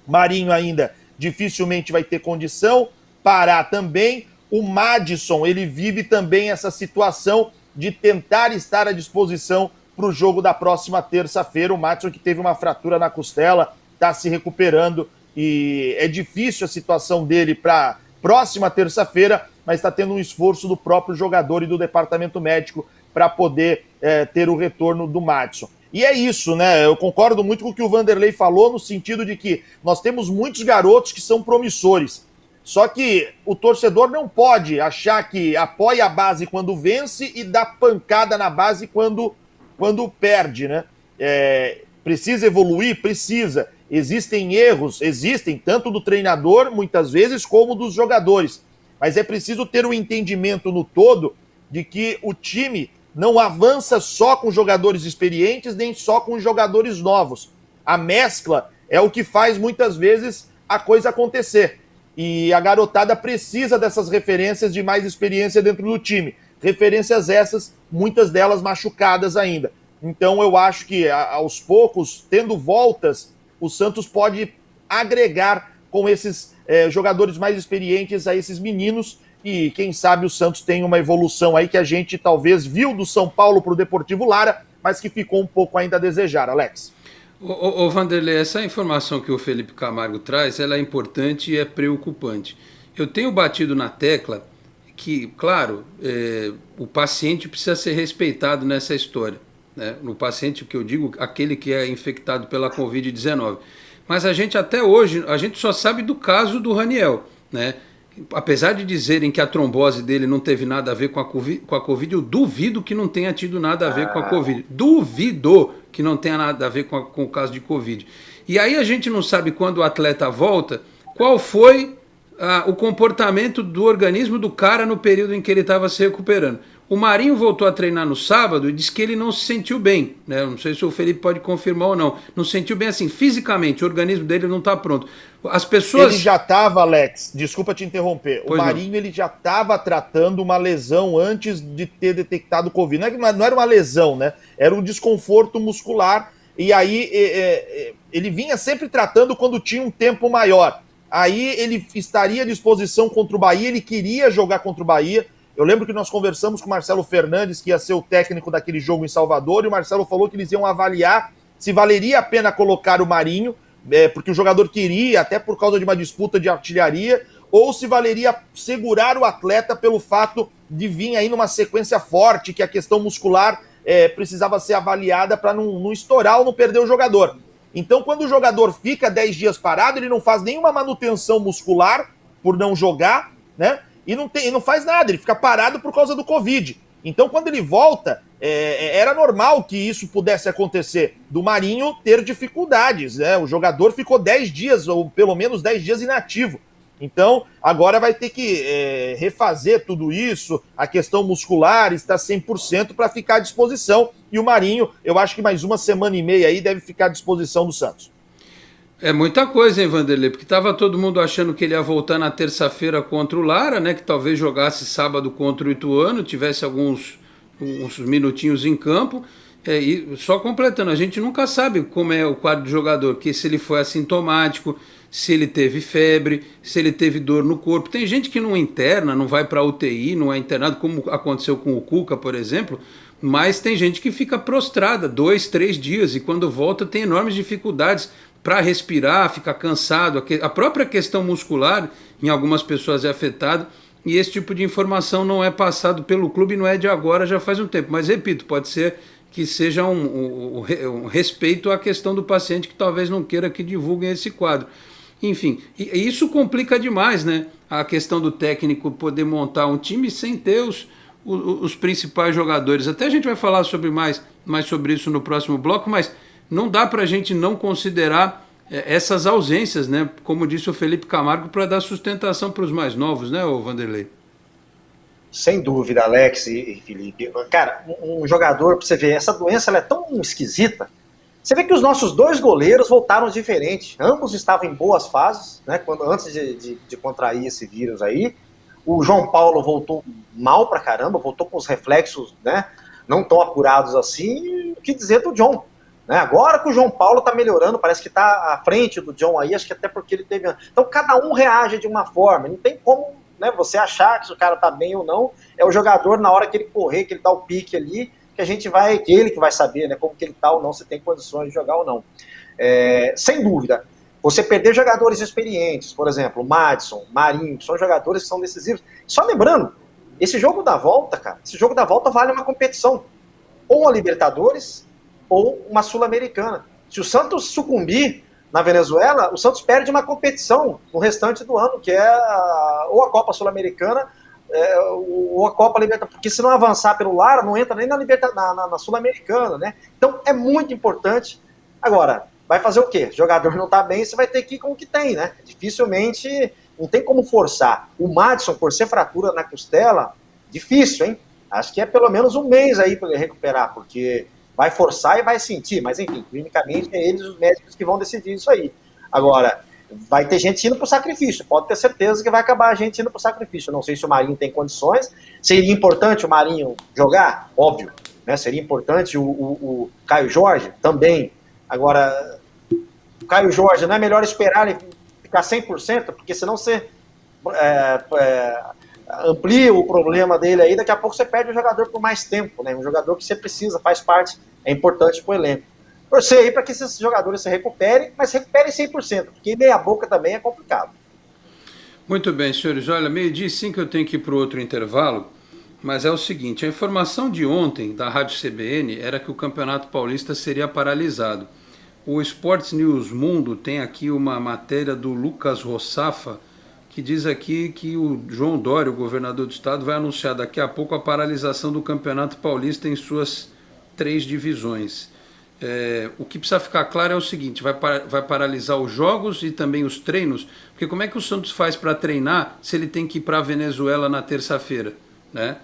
Marinho ainda dificilmente vai ter condição, Pará também. O Madison, ele vive também essa situação de tentar estar à disposição para o jogo da próxima terça-feira. O Madison, que teve uma fratura na costela, está se recuperando e é difícil a situação dele para próxima terça-feira, mas está tendo um esforço do próprio jogador e do departamento médico para poder ter o retorno do Madison. E é isso, né? Eu concordo muito com o que o Vanderlei falou, no sentido de que nós temos muitos garotos que são promissores. Só que o torcedor não pode achar que apoia a base quando vence e dá pancada na base quando perde, né? Precisa evoluir? Precisa. Existem erros, tanto do treinador, muitas vezes, como dos jogadores. Mas é preciso ter um entendimento no todo de que o time não avança só com jogadores experientes, nem só com jogadores novos. A mescla é o que faz, muitas vezes, a coisa acontecer. E a garotada precisa dessas referências de mais experiência dentro do time. Referências essas, muitas delas machucadas ainda. Então eu acho que, aos poucos, tendo voltas, o Santos pode agregar com esses jogadores mais experientes a esses meninos. E quem sabe o Santos tem uma evolução aí que a gente talvez viu do São Paulo para o Deportivo Lara, mas que ficou um pouco ainda a desejar, Alex. Ô Vanderlei, essa informação que o Felipe Camargo traz, ela é importante e é preocupante. Eu tenho batido na tecla que, claro, o paciente precisa ser respeitado nessa história, né? No paciente, que eu digo, aquele que é infectado pela Covid-19. Mas a gente até hoje, a gente só sabe do caso do Raniel, né? Apesar de dizerem que a trombose dele não teve nada a ver com a Covid, eu duvido que não tenha tido nada a ver com a Covid. Duvido que não tenha nada a ver com o caso de Covid. E aí a gente não sabe, quando o atleta volta, qual foi o comportamento do organismo do cara no período em que ele estava se recuperando. O Marinho voltou a treinar no sábado e disse que ele não se sentiu bem, né? Não sei se o Felipe pode confirmar ou não. Não se sentiu bem assim, fisicamente, o organismo dele não está pronto. As pessoas... Ele já estava, Alex, desculpa te interromper, Pois o Marinho ele já estava tratando uma lesão antes de ter detectado o Covid. Não era uma lesão, né? Era um desconforto muscular, e aí ele vinha sempre tratando quando tinha um tempo maior. Aí ele estaria à disposição contra o Bahia, ele queria jogar contra o Bahia. Eu lembro que nós conversamos com o Marcelo Fernandes, que ia ser o técnico daquele jogo em Salvador, e o Marcelo falou que eles iam avaliar se valeria a pena colocar o Marinho, porque o jogador queria, até por causa de uma disputa de artilharia, ou se valeria segurar o atleta pelo fato de vir aí numa sequência forte, que a questão muscular precisava ser avaliada para não estourar ou não perder o jogador. Então, quando o jogador fica 10 dias parado, ele não faz nenhuma manutenção muscular por não jogar, né? E não faz nada, ele fica parado por causa do Covid. Então, quando ele volta, era normal que isso pudesse acontecer, do Marinho ter dificuldades, né? O jogador ficou 10 dias, ou pelo menos 10 dias inativo. Então, agora vai ter que refazer tudo isso, a questão muscular está 100% para ficar à disposição. E o Marinho, eu acho que mais uma semana e meia aí deve ficar à disposição do Santos. É muita coisa, hein, Vanderlei? Porque estava todo mundo achando que ele ia voltar na terça-feira contra o Lara, né? Que talvez jogasse sábado contra o Ituano, tivesse uns minutinhos em campo. E só completando, a gente nunca sabe como é o quadro do jogador, que se ele foi assintomático, se ele teve febre, se ele teve dor no corpo. Tem gente que não interna, não vai para UTI, não é internado, como aconteceu com o Cuca, por exemplo, mas tem gente que fica prostrada 2, 3 dias e quando volta tem enormes dificuldades para respirar, fica cansado. A própria questão muscular em algumas pessoas é afetada e esse tipo de informação não é passado pelo clube, não é de agora, já faz um tempo. Mas repito, pode ser que seja um respeito à questão do paciente que talvez não queira que divulguem esse quadro. Enfim, e isso complica demais, né? A questão do técnico poder montar um time sem ter os principais jogadores. Até a gente vai falar mais sobre isso no próximo bloco, mas não dá para a gente não considerar essas ausências, né? Como disse o Felipe Camargo, para dar sustentação para os mais novos, né, o Vanderlei? Sem dúvida, Alex e Felipe. Cara, um jogador, para você ver, essa doença ela é tão esquisita. Você vê que os nossos 2 goleiros voltaram diferente. Ambos estavam em boas fases, né? Antes de contrair esse vírus aí. O João Paulo voltou mal pra caramba, voltou com os reflexos, né, não tão apurados assim. O que dizer do John? Né? Agora que o João Paulo tá melhorando, parece que tá à frente do John aí, acho que até porque ele teve... Então cada um reage de uma forma, não tem como, né, você achar que se o cara tá bem ou não. É o jogador, na hora que ele correr, que ele dá o pique ali, que ele que vai saber, né, como que ele tá ou não, se tem condições de jogar ou não. Sem dúvida, você perder jogadores experientes, por exemplo, Madison, Marinho, que são jogadores que são decisivos. Só lembrando, esse jogo da volta, cara, vale uma competição. Ou uma Libertadores, ou uma Sul-Americana. Se o Santos sucumbir na Venezuela, o Santos perde uma competição no restante do ano, que é ou a Copa Sul-Americana, ou a Copa Libertadores, porque se não avançar pelo Lara, não entra nem na Sul-Americana, né? Então é muito importante. Agora, vai fazer o quê? O jogador não tá bem, você vai ter que ir com o que tem, né? Dificilmente, não tem como forçar. O Madison, por ser fratura na costela, difícil, hein? Acho que é pelo menos um mês aí para ele recuperar, porque vai forçar e vai sentir, mas enfim, clinicamente é eles os médicos que vão decidir isso aí. Agora, vai ter gente indo para o sacrifício, pode ter certeza que vai acabar a gente indo para o sacrifício. Eu não sei se o Marinho tem condições, seria importante o Marinho jogar? Óbvio, né? Seria importante o Caio Jorge? Também. Agora, o Caio Jorge, não é melhor esperar ele ficar 100%, porque senão você amplia o problema dele aí, daqui a pouco você perde o jogador por mais tempo, né? Um jogador que você precisa, faz parte, é importante para o elenco. Torcer aí para que esses jogadores se recuperem, mas recuperem 100%, porque meia boca também é complicado. Muito bem, senhores. Olha, 12:05 eu tenho que ir para o outro intervalo, mas é o seguinte, a informação de ontem da Rádio CBN era que o Campeonato Paulista seria paralisado. O Sports News Mundo tem aqui uma matéria do Lucas Rossafa, que diz aqui que o João Dória, o governador do estado, vai anunciar daqui a pouco a paralisação do Campeonato Paulista em suas 3 divisões. O que precisa ficar claro é o seguinte, vai paralisar os jogos e também os treinos, porque como é que o Santos faz para treinar se ele tem que ir para a Venezuela na terça-feira, né?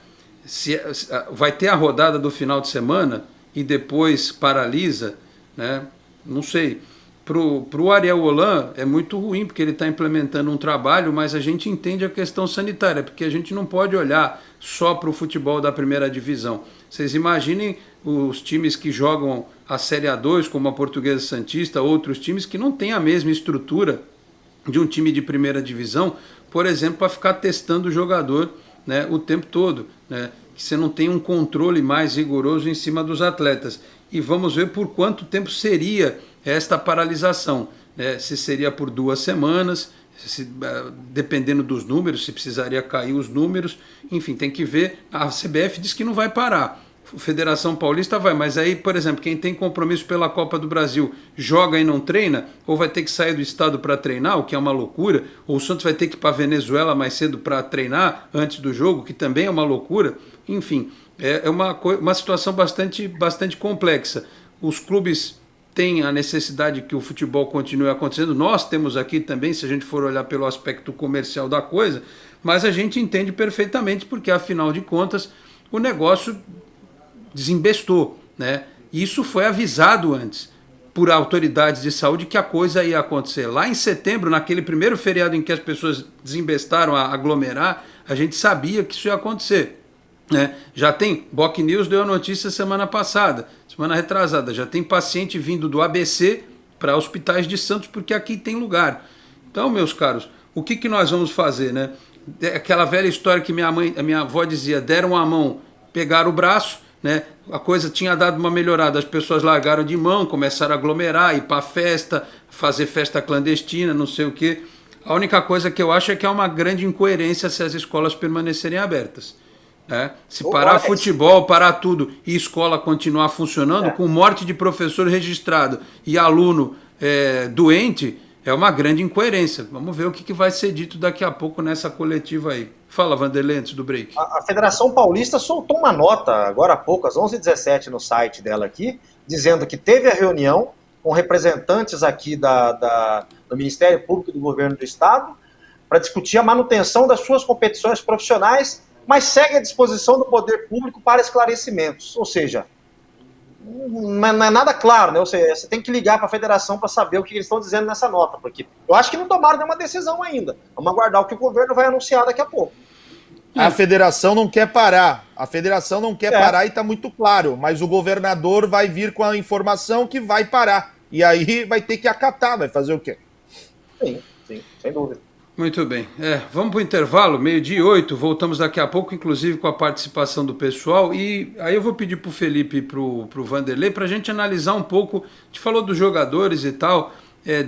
vai ter a rodada do final de semana e depois paralisa, né? Não sei. Para o Ariel Holan é muito ruim, porque ele está implementando um trabalho, mas a gente entende a questão sanitária, porque a gente não pode olhar só para o futebol da primeira divisão. Vocês imaginem os times que jogam a Série A2, como a Portuguesa Santista, outros times que não têm a mesma estrutura de um time de primeira divisão, por exemplo, para ficar testando o jogador, né, o tempo todo, né, que você não tem um controle mais rigoroso em cima dos atletas. E vamos ver por quanto tempo seria esta paralisação, né? Se seria por 2 semanas, dependendo dos números, se precisaria cair os números, enfim, tem que ver. A CBF diz que não vai parar, a Federação Paulista vai, mas aí, por exemplo, quem tem compromisso pela Copa do Brasil joga e não treina, ou vai ter que sair do estado para treinar, o que é uma loucura, ou o Santos vai ter que ir para a Venezuela mais cedo para treinar antes do jogo, que também é uma loucura. Enfim, é uma situação bastante complexa. Os clubes têm a necessidade que o futebol continue acontecendo, nós temos aqui também, se a gente for olhar pelo aspecto comercial da coisa, mas a gente entende perfeitamente porque, afinal de contas, o negócio desembestou, né? Isso foi avisado antes por autoridades de saúde que a coisa ia acontecer. Lá em setembro, naquele primeiro feriado em que as pessoas desembestaram a aglomerar, a gente sabia que isso ia acontecer, né? Já tem, Boc News deu a notícia semana passada, semana retrasada, já tem paciente vindo do ABC para hospitais de Santos, porque aqui tem lugar. Então, meus caros, o que nós vamos fazer, né? Aquela velha história que a minha avó dizia, deram a mão, pegaram o braço, né? A coisa tinha dado uma melhorada, as pessoas largaram de mão, começaram a aglomerar, ir para festa, fazer festa clandestina, não sei o quê. A única coisa que eu acho é que é uma grande incoerência se as escolas permanecerem abertas, né? Se parar futebol, parar tudo e escola continuar funcionando, com morte de professor registrado e aluno doente, é uma grande incoerência. Vamos ver o que vai ser dito daqui a pouco nessa coletiva aí. Fala, Vanderlei, antes do break. A Federação Paulista soltou uma nota agora há pouco, às 11h17, no site dela aqui, dizendo que teve a reunião com representantes aqui do Ministério Público e do Governo do Estado para discutir a manutenção das suas competições profissionais, mas segue à disposição do poder público para esclarecimentos. Ou seja, não é nada claro, né? Ou seja, você tem que ligar para a federação para saber o que eles estão dizendo nessa nota, porque eu acho que não tomaram nenhuma decisão ainda. Vamos aguardar o que o governo vai anunciar daqui a pouco. A federação não quer parar. A federação não quer parar e está muito claro, mas o governador vai vir com a informação que vai parar. E aí vai ter que acatar, vai fazer o quê? Sim, sem dúvida. Muito bem. Vamos para o intervalo, 12h08, voltamos daqui a pouco, inclusive com a participação do pessoal. E aí eu vou pedir para o Felipe e para o Vanderlei para a gente analisar um pouco, a gente falou dos jogadores e tal,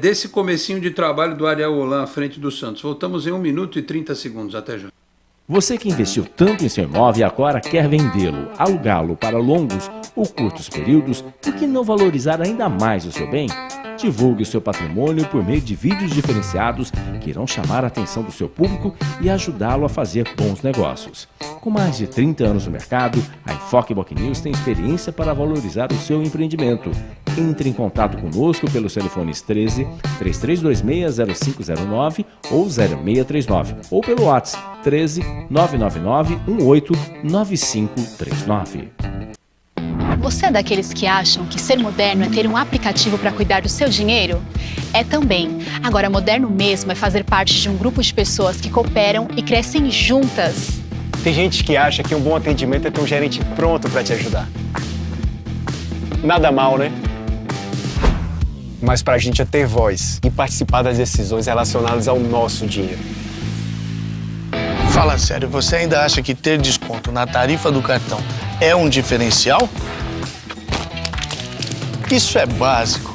desse comecinho de trabalho do Ariel Holan à frente do Santos. Voltamos em 1 minuto e 30 segundos. Até já. Você que investiu tanto em seu imóvel e agora quer vendê-lo, alugá-lo para longos ou curtos períodos, por que não valorizar ainda mais o seu bem? Divulgue o seu patrimônio por meio de vídeos diferenciados que irão chamar a atenção do seu público e ajudá-lo a fazer bons negócios. Com mais de 30 anos no mercado, a Enfoque Boc News tem experiência para valorizar o seu empreendimento. Entre em contato conosco pelos telefones 13 3326 0509 ou 0639 ou pelo WhatsApp 13 999 18 9539. Você é daqueles que acham que ser moderno é ter um aplicativo para cuidar do seu dinheiro? É também. Agora, moderno mesmo é fazer parte de um grupo de pessoas que cooperam e crescem juntas. Tem gente que acha que um bom atendimento é ter um gerente pronto para te ajudar. Nada mal, né? Mas pra gente é ter voz e participar das decisões relacionadas ao nosso dinheiro. Fala sério, você ainda acha que ter desconto na tarifa do cartão é um diferencial? Isso é básico.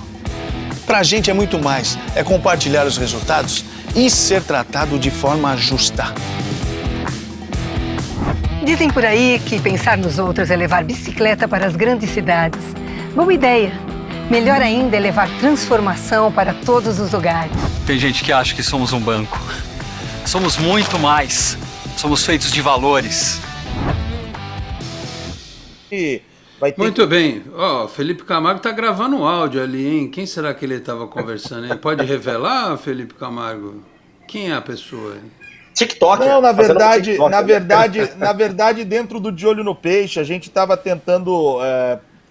Pra gente é muito mais. É compartilhar os resultados e ser tratado de forma justa. Dizem por aí que pensar nos outros é levar bicicleta para as grandes cidades. Boa ideia. Melhor ainda é levar transformação para todos os lugares. Tem gente que acha que somos um banco. Somos muito mais. Somos feitos de valores. Muito bem. Felipe Camargo está gravando um áudio ali, hein? Quem será que ele estava conversando, hein? Pode revelar, Felipe Camargo? Quem é a pessoa? TikTok. Não, na verdade, dentro do De Olho no Peixe, a gente estava tentando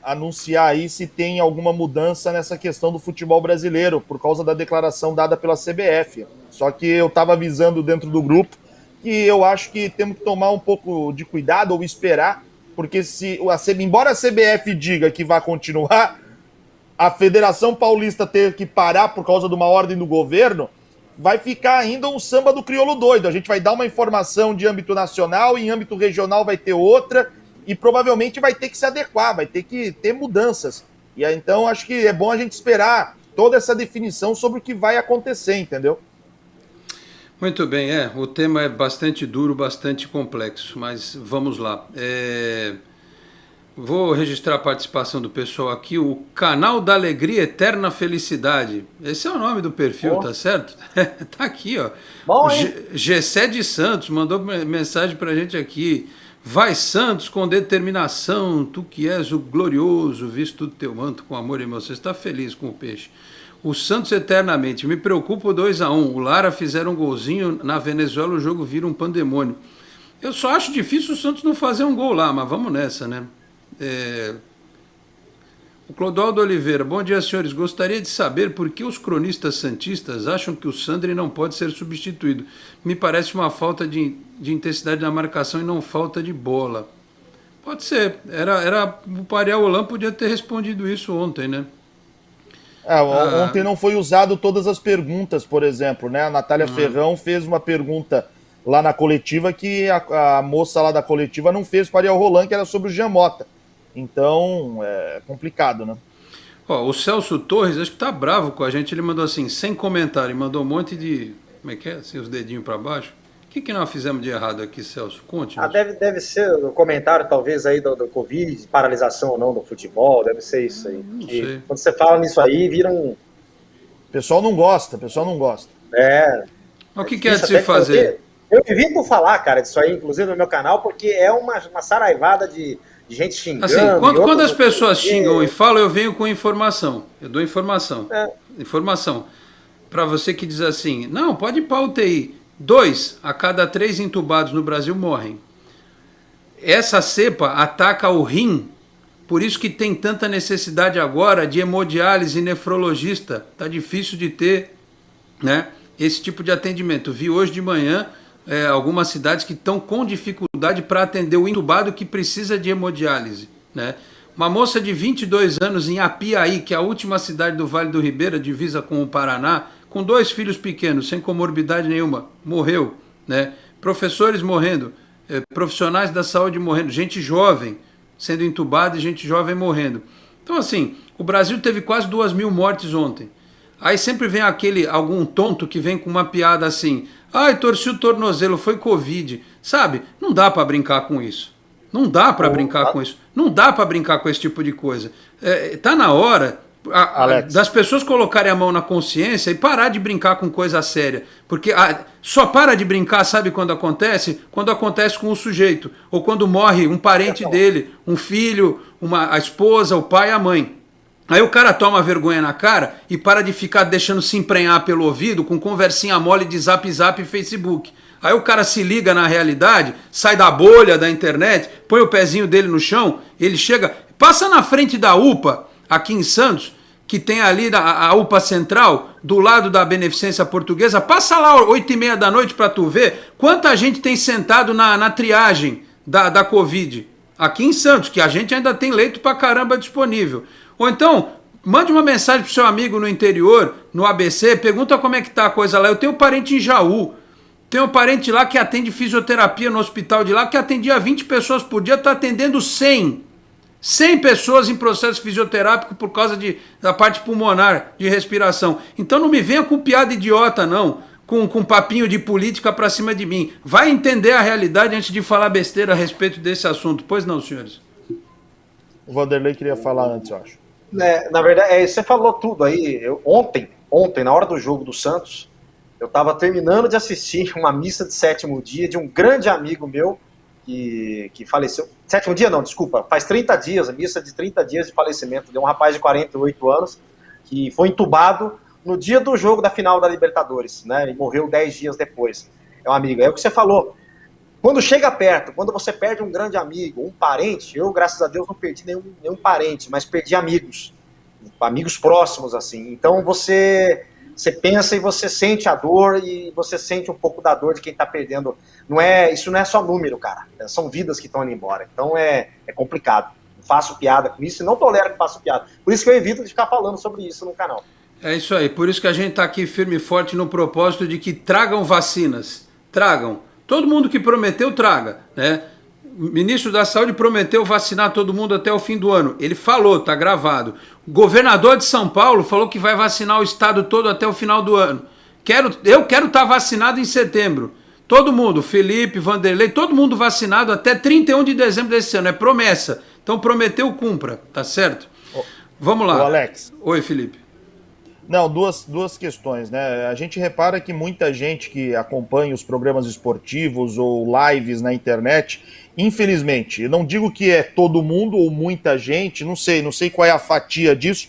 anunciar aí se tem alguma mudança nessa questão do futebol brasileiro, por causa da declaração dada pela CBF. Só que eu estava avisando dentro do grupo que eu acho que temos que tomar um pouco de cuidado ou esperar, porque embora a CBF diga que vai continuar, a Federação Paulista ter que parar por causa de uma ordem do governo, vai ficar ainda um samba do crioulo doido. A gente vai dar uma informação de âmbito nacional, em âmbito regional vai ter outra, e provavelmente vai ter que se adequar, vai ter que ter mudanças. E aí, então acho que é bom a gente esperar toda essa definição sobre o que vai acontecer, entendeu? Muito bem, o tema é bastante duro, bastante complexo, mas vamos lá. Vou registrar a participação do pessoal aqui, o Canal da Alegria Eterna Felicidade. Esse é o nome do perfil, tá certo? Tá aqui, ó. Bom, hein? Gessé de Santos mandou mensagem pra gente aqui. Vai, Santos, com determinação, tu que és o glorioso, visto do teu manto com amor e emoção. Você está feliz com o peixe. O Santos eternamente. Me preocupa o 2-1. O Lara fizeram um golzinho na Venezuela, o jogo vira um pandemônio. Eu só acho difícil o Santos não fazer um gol lá, mas vamos nessa, né? O Clodoaldo Oliveira, bom dia, senhores. Gostaria de saber por que os cronistas santistas acham que o Sandri não pode ser substituído. Me parece uma falta de intensidade na marcação e não falta de bola. Pode ser. O Parial Holan podia ter respondido isso ontem, né? Ontem não foi usado todas as perguntas, por exemplo, né? A Natália Ferrão fez uma pergunta lá na coletiva que a moça lá da coletiva não fez para o Ariel Roland, que era sobre o Jean Mota. Então, é complicado, né? O Celso Torres, acho que tá bravo com a gente, ele mandou assim, sem comentário, mandou um monte de, como é que é? Assim, os dedinhos para baixo. O que nós fizemos de errado aqui, Celso? Conte-nos. Deve ser o comentário, talvez, aí do Covid, paralisação ou não do futebol, deve ser isso aí. Não sei. Quando você fala nisso aí, vira um... O pessoal não gosta. Mas o que é de se fazer? Eu evito falar, cara, disso aí, inclusive no meu canal, porque é uma saraivada de gente xingando. Assim, quando as pessoas xingam e falam, eu venho com informação. Eu dou informação. Informação. Para você que diz assim, não, pode ir para a UTI. 2 a cada 3 entubados no Brasil morrem. Essa cepa ataca o rim, por isso que tem tanta necessidade agora de hemodiálise e nefrologista. Tá difícil de ter, né, esse tipo de atendimento. Vi hoje de manhã algumas cidades que estão com dificuldade para atender o entubado que precisa de hemodiálise, né? Uma moça de 22 anos em Apiaí, que é a última cidade do Vale do Ribeira, divisa com o Paraná, com 2 filhos pequenos, sem comorbidade nenhuma, morreu, né? Professores morrendo, profissionais da saúde morrendo, gente jovem sendo entubada e gente jovem morrendo. Então, assim, o Brasil teve quase 2.000 mortes ontem. Aí sempre vem algum tonto que vem com uma piada assim, ai, torci o tornozelo, foi Covid. Sabe? Não dá para brincar com isso. Não dá para brincar com isso. Não dá para brincar com esse tipo de coisa. Tá na hora das pessoas colocarem a mão na consciência e parar de brincar com coisa séria. Porque só para de brincar, sabe quando acontece? Quando acontece com o sujeito. Ou quando morre um parente dele, um filho, a esposa, o pai, a mãe. Aí o cara toma vergonha na cara e para de ficar deixando se emprenhar pelo ouvido com conversinha mole de Zap Zap e Facebook. Aí o cara se liga na realidade, sai da bolha da internet, põe o pezinho dele no chão, ele chega, passa na frente da UPA, aqui em Santos, que tem ali a UPA Central, do lado da Beneficência Portuguesa, passa lá 8h30 da noite para tu ver quanta gente tem sentado na triagem da Covid, aqui em Santos, que a gente ainda tem leito pra caramba disponível. Ou então, mande uma mensagem pro seu amigo no interior, no ABC, pergunta como é que tá a coisa lá. Eu tenho um parente em Jaú, tenho um parente lá que atende fisioterapia no hospital de lá, que atendia 20 pessoas por dia, está atendendo 100 pessoas em processo fisioterápico por causa da parte pulmonar, de respiração. Então não me venha com piada idiota, não, com papinho de política para cima de mim. Vai entender a realidade antes de falar besteira a respeito desse assunto. Pois não, senhores? O Vanderlei queria falar antes, eu acho. Na verdade, você falou tudo aí. Ontem, na hora do jogo do Santos, eu estava terminando de assistir uma missa de 7º dia de um grande amigo meu que faleceu. 7º dia não, desculpa. Faz 30 dias, a missa de 30 dias de falecimento de um rapaz de 48 anos que foi entubado no dia do jogo da final da Libertadores, né? Ele morreu 10 dias depois. é um amigo. É o que você falou. Quando chega perto, quando você perde um grande amigo, um parente, eu, graças a Deus, não perdi nenhum parente, mas perdi amigos próximos, assim. Então você pensa e você sente a dor e você sente um pouco da dor de quem está perdendo. Isso não é só número, cara. São vidas que estão indo embora. Então é complicado. Faço piada com isso e não tolero que faço piada. Por isso que eu evito de ficar falando sobre isso no canal. É isso aí. Por isso que a gente está aqui firme e forte no propósito de que tragam vacinas. Tragam. Todo mundo que prometeu, traga, né? O ministro da Saúde prometeu vacinar todo mundo até o fim do ano. Ele falou, tá gravado. O governador de São Paulo falou que vai vacinar o estado todo até o final do ano. Eu quero estar vacinado em setembro. Todo mundo, Felipe, Vanderlei, todo mundo vacinado até 31 de dezembro desse ano. É promessa. Então prometeu, cumpra, tá certo? Vamos lá. Alex. Oi, Felipe. Não, duas questões, né? A gente repara que muita gente que acompanha os programas esportivos ou lives na internet, infelizmente, eu não digo que é todo mundo ou muita gente, não sei qual é a fatia disso,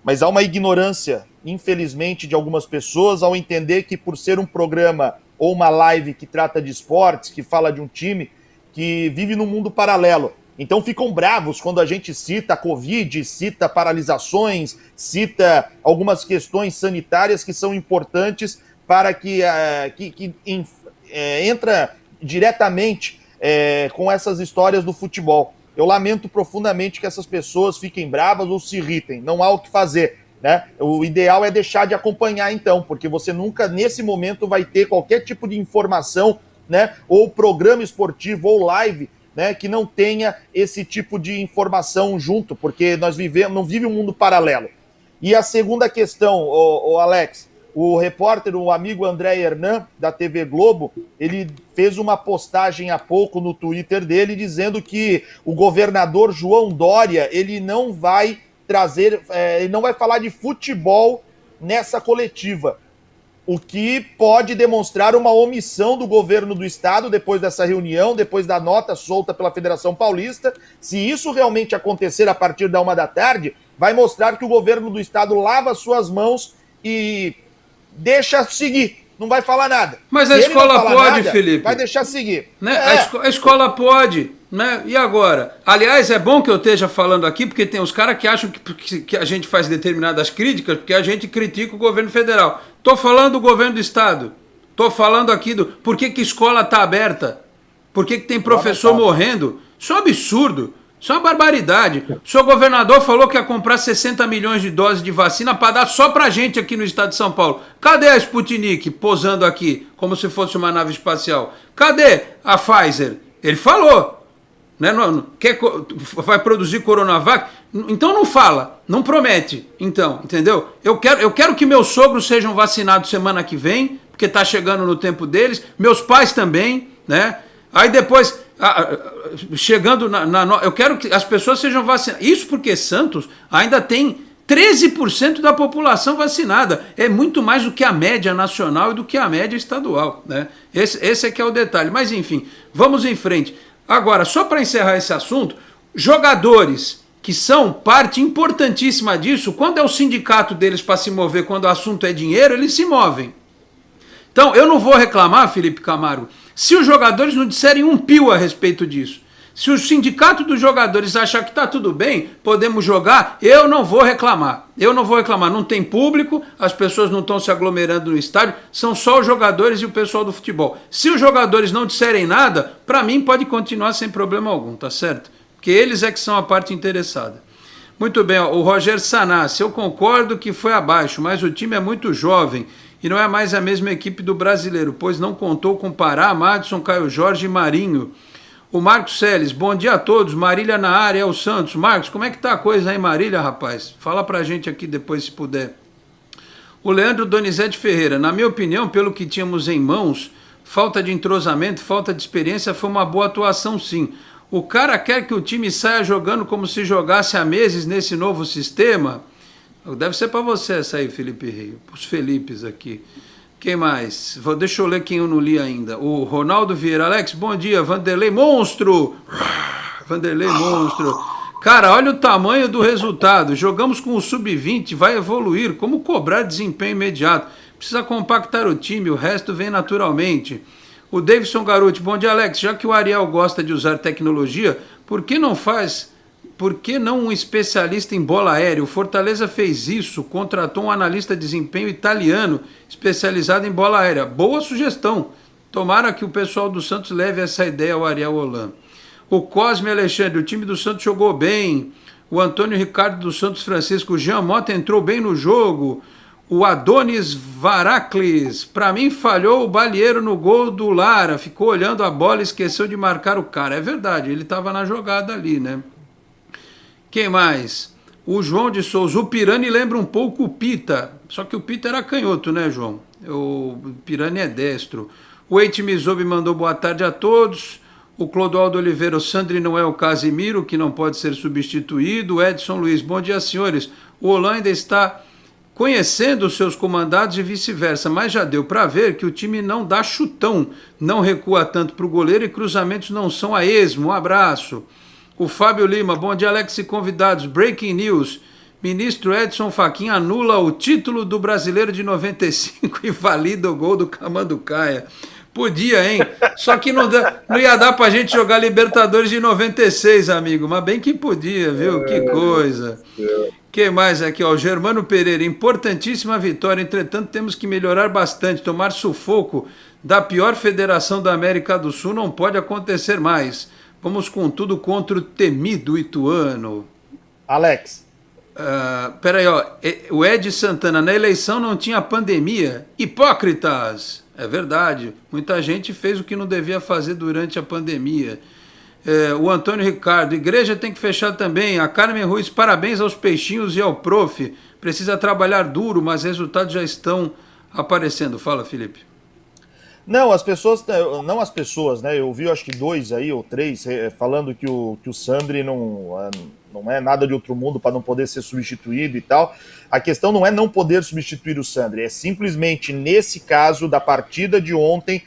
mas há uma ignorância, infelizmente, de algumas pessoas ao entender que por ser um programa ou uma live que trata de esportes, que fala de um time que vive num mundo paralelo. Então ficam bravos quando a gente cita a Covid, cita paralisações, cita algumas questões sanitárias que são importantes para que entra diretamente com essas histórias do futebol. Eu lamento profundamente que essas pessoas fiquem bravas ou se irritem, não há o que fazer, né? O ideal é deixar de acompanhar então, porque você nunca nesse momento vai ter qualquer tipo de informação, né, ou programa esportivo ou live, né, que não tenha esse tipo de informação junto, porque nós não vive um mundo paralelo. E a segunda questão, o Alex, o repórter, o amigo André Hernan, da TV Globo, ele fez uma postagem há pouco no Twitter dele dizendo que o governador João Dória, ele não vai falar de futebol nessa coletiva. O que pode demonstrar uma omissão do governo do estado depois dessa reunião, depois da nota solta pela Federação Paulista. Se isso realmente acontecer a partir da 13h, vai mostrar que o governo do estado lava suas mãos e deixa seguir. Não vai falar nada. Mas a escola pode, nada, Felipe. Vai deixar seguir. Né? A escola pode, né? E agora? Aliás, é bom que eu esteja falando aqui, porque tem os caras que acham que a gente faz determinadas críticas, porque a gente critica o governo federal. Estou falando do governo do estado. Estou falando aqui do... Por que a escola está aberta? Por que tem professor morrendo? Isso é um absurdo. Isso é uma barbaridade. O senhor governador falou que ia comprar 60 milhões de doses de vacina para dar só para gente aqui no estado de São Paulo. Cadê a Sputnik posando aqui como se fosse uma nave espacial? Cadê a Pfizer? Ele falou. Né? Vai produzir Coronavac? Então não fala, não promete. Então, entendeu? Eu quero que meus sogros sejam vacinados semana que vem, porque está chegando no tempo deles. Meus pais também, né? Aí depois... chegando eu quero que as pessoas sejam vacinadas. Isso porque Santos ainda tem 13% da população vacinada. É muito mais do que a média nacional e do que a média estadual, né? Esse é que é o detalhe. Mas enfim, vamos em frente. Agora, só para encerrar esse assunto, jogadores que são parte importantíssima disso, quando é o sindicato deles para se mover, quando o assunto é dinheiro, eles se movem. Então, eu não vou reclamar, Felipe Camargo, se os jogadores não disserem um pio a respeito disso. Se o sindicato dos jogadores achar que está tudo bem, podemos jogar, eu não vou reclamar. Eu não vou reclamar. Não tem público, as pessoas não estão se aglomerando no estádio, são só os jogadores e o pessoal do futebol. Se os jogadores não disserem nada, para mim pode continuar sem problema algum, tá certo? Porque eles é que são a parte interessada. Muito bem, ó, o Roger Sanassi, eu concordo que foi abaixo, mas o time é muito jovem e não é mais a mesma equipe do brasileiro, pois não contou com Pará, Madison, Caio Jorge e Marinho. O Marcos Seles, bom dia a todos, Marília na área, é o Santos. Marcos, como é que tá a coisa aí, Marília, rapaz? Fala pra gente aqui depois, se puder. O Leandro Donizete Ferreira, na minha opinião, pelo que tínhamos em mãos, falta de entrosamento, falta de experiência, foi uma boa atuação sim. O cara quer que o time saia jogando como se jogasse há meses nesse novo sistema? Deve ser para você essa aí, Felipe Rio. Os Felipes aqui. Quem mais? Deixa eu ler quem eu não li ainda. O Ronaldo Vieira. Alex, bom dia. Vanderlei Monstro. Vanderlei Monstro. Cara, olha o tamanho do resultado. Jogamos com o Sub-20, vai evoluir. Como cobrar desempenho imediato? Precisa compactar o time, o resto vem naturalmente. O Davidson Garuti, bom dia, Alex. Já que o Ariel gosta de usar tecnologia, por que não um especialista em bola aérea? O Fortaleza fez isso, contratou um analista de desempenho italiano especializado em bola aérea. Boa sugestão. Tomara que o pessoal do Santos leve essa ideia ao Ariel Holan. O Cosme Alexandre, o time do Santos jogou bem. O Antônio Ricardo dos Santos Francisco, o Jean Mota entrou bem no jogo. O Adonis Varacles, para mim falhou o Balieiro no gol do Lara, ficou olhando a bola e esqueceu de marcar o cara. É verdade, ele estava na jogada ali, né? Quem mais? O João de Souza, o Pirani lembra um pouco o Pita, só que o Pita era canhoto, né, João? O Pirani é destro. O Eite Mizobi mandou boa tarde a todos. O Clodoaldo Oliveira, o Sandri não é o Casimiro, que não pode ser substituído. O Edson Luiz, bom dia, senhores. O Holan ainda está conhecendo os seus comandados e vice-versa, mas já deu para ver que o time não dá chutão, não recua tanto para o goleiro e cruzamentos não são a esmo. Um abraço. O Fábio Lima, bom dia, Alex e convidados. Breaking news, ministro Edson Fachin anula o título do Brasileiro de 95 e valida o gol do Camanducaia. Podia, hein? Só que não ia dar pra gente jogar Libertadores de 96, amigo, mas bem que podia, viu? Que coisa. Quem mais aqui, ó? O Germano Pereira, importantíssima vitória, entretanto temos que melhorar bastante, tomar sufoco da pior federação da América do Sul não pode acontecer mais. Vamos com tudo contra o temido Ituano. Alex. Peraí, ó, o Ed Santana, na eleição não tinha pandemia, hipócritas. É verdade, muita gente fez o que não devia fazer durante a pandemia. O Antônio Ricardo, igreja tem que fechar também. A Carmen Ruiz, parabéns aos peixinhos e ao prof. Precisa trabalhar duro, mas resultados já estão aparecendo. Fala, Felipe. Não, as pessoas, né? Eu vi, acho que 2 aí, ou 3, falando que o Sandri não é nada de outro mundo para não poder ser substituído e tal. A questão não é não poder substituir o Sandri, é simplesmente nesse caso da partida de ontem,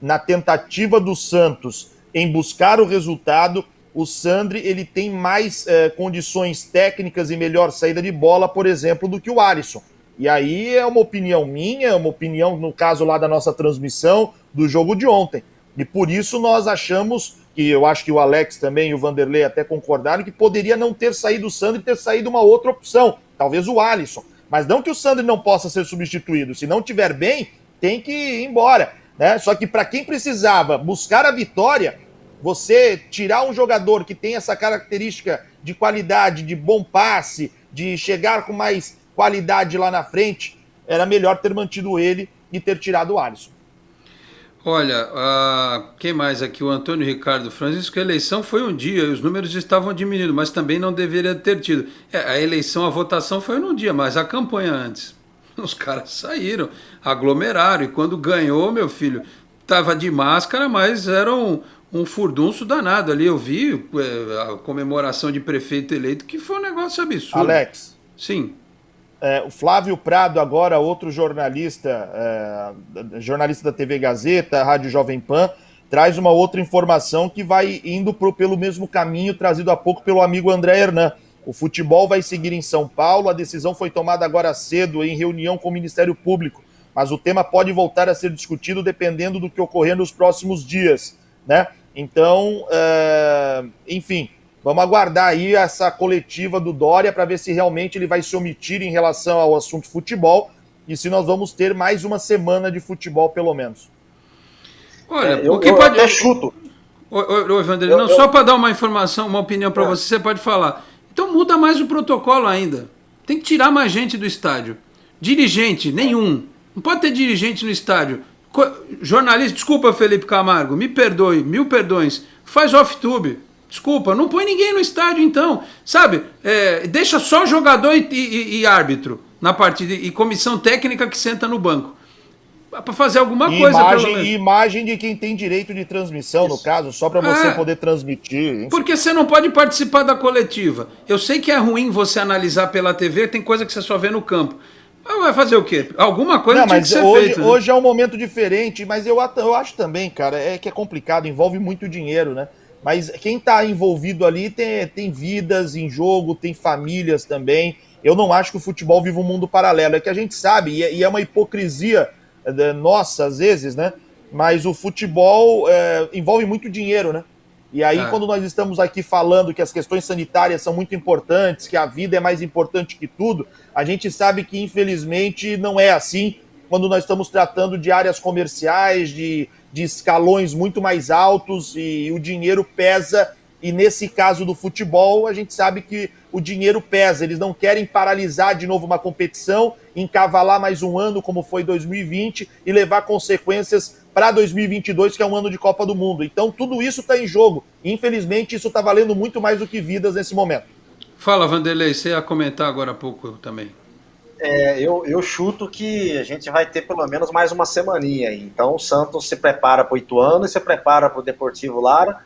na tentativa do Santos em buscar o resultado, o Sandri ele tem mais condições técnicas e melhor saída de bola, por exemplo, do que o Alisson. E aí é uma opinião minha, uma opinião, no caso lá da nossa transmissão, do jogo de ontem. E por isso nós achamos, que eu acho que o Alex também e o Vanderlei até concordaram, que poderia não ter saído o Sandri e ter saído uma outra opção, talvez o Alisson. Mas não que o Sandri não possa ser substituído, se não estiver bem, tem que ir embora, né? Só que para quem precisava buscar a vitória, você tirar um jogador que tem essa característica de qualidade, de bom passe, de chegar com mais qualidade lá na frente, era melhor ter mantido ele e ter tirado o Alisson. Olha, quem mais aqui? O Antônio Ricardo Francisco, a eleição foi um dia e os números estavam diminuindo, mas também não deveria ter tido. A eleição, a votação foi num dia, mas a campanha antes. Os caras saíram, aglomeraram, e quando ganhou, meu filho, estava de máscara, mas era um furdunço danado ali. Eu vi a comemoração de prefeito eleito, que foi um negócio absurdo. Alex. Sim. O Flávio Prado, agora outro jornalista, jornalista da TV Gazeta, Rádio Jovem Pan, traz uma outra informação que vai indo pelo mesmo caminho trazido há pouco pelo amigo André Hernan. O futebol vai seguir em São Paulo, a decisão foi tomada agora cedo em reunião com o Ministério Público, mas o tema pode voltar a ser discutido dependendo do que ocorrer nos próximos dias, né? Então, enfim, vamos aguardar aí essa coletiva do Dória para ver se realmente ele vai se omitir em relação ao assunto futebol e se nós vamos ter mais uma semana de futebol, pelo menos. Olha, o que pode... até chuto. Oi, Vanderlei, só para dar uma informação, uma opinião para você pode falar. Então muda mais o protocolo ainda. Tem que tirar mais gente do estádio. Dirigente, nenhum. Não pode ter dirigente no estádio. Jornalista, desculpa, Felipe Camargo, me perdoe, 1000 perdões. Faz off-tube. Desculpa, não põe ninguém no estádio então, sabe? Deixa só jogador e árbitro na partida e comissão técnica que senta no banco. Para fazer alguma coisa, pelo menos. E imagem de quem tem direito de transmissão, isso. No caso, só para você poder transmitir. Enfim. Porque você não pode participar da coletiva. Eu sei que é ruim você analisar pela TV, tem coisa que você só vê no campo. Mas vai fazer o quê? Alguma coisa tinha que ser feita. Hoje é um momento diferente, mas eu acho também, cara, que é complicado, envolve muito dinheiro, né? Mas quem está envolvido ali tem vidas em jogo, tem famílias também. Eu não acho que o futebol vive um mundo paralelo. É que a gente sabe, e é uma hipocrisia nossa, às vezes, né? mas o futebol envolve muito dinheiro, né? E aí, quando nós estamos aqui falando que as questões sanitárias são muito importantes, que a vida é mais importante que tudo, a gente sabe que, infelizmente, não é assim quando nós estamos tratando de áreas comerciais, de escalões muito mais altos, e o dinheiro pesa. E nesse caso do futebol, a gente sabe que o dinheiro pesa. Eles não querem paralisar de novo uma competição, encavalar mais um ano, como foi 2020, e levar consequências para 2022, que é um ano de Copa do Mundo. Então, tudo isso está em jogo. Infelizmente, isso está valendo muito mais do que vidas nesse momento. Fala, Vanderlei, você ia comentar agora há pouco também. Eu chuto que a gente vai ter pelo menos mais uma semaninha aí. Então, o Santos se prepara para o Ituano e se prepara para o Deportivo Lara.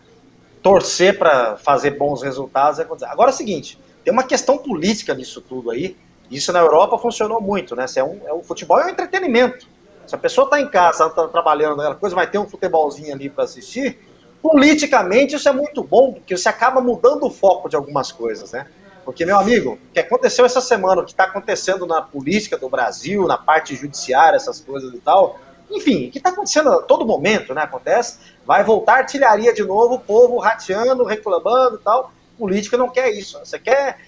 Torcer para fazer bons resultados. Agora é o seguinte, tem uma questão política nisso tudo aí. Isso na Europa funcionou muito, né? O futebol é um entretenimento. Se a pessoa está em casa, está trabalhando naquela coisa, vai ter um futebolzinho ali para assistir, politicamente isso é muito bom, porque você acaba mudando o foco de algumas coisas, né? Porque, meu amigo, o que aconteceu essa semana, o que está acontecendo na política do Brasil, na parte judiciária, essas coisas e tal, enfim, o que está acontecendo a todo momento, né? Acontece, vai voltar artilharia de novo, o povo rateando, reclamando e tal. Política não quer isso. Você quer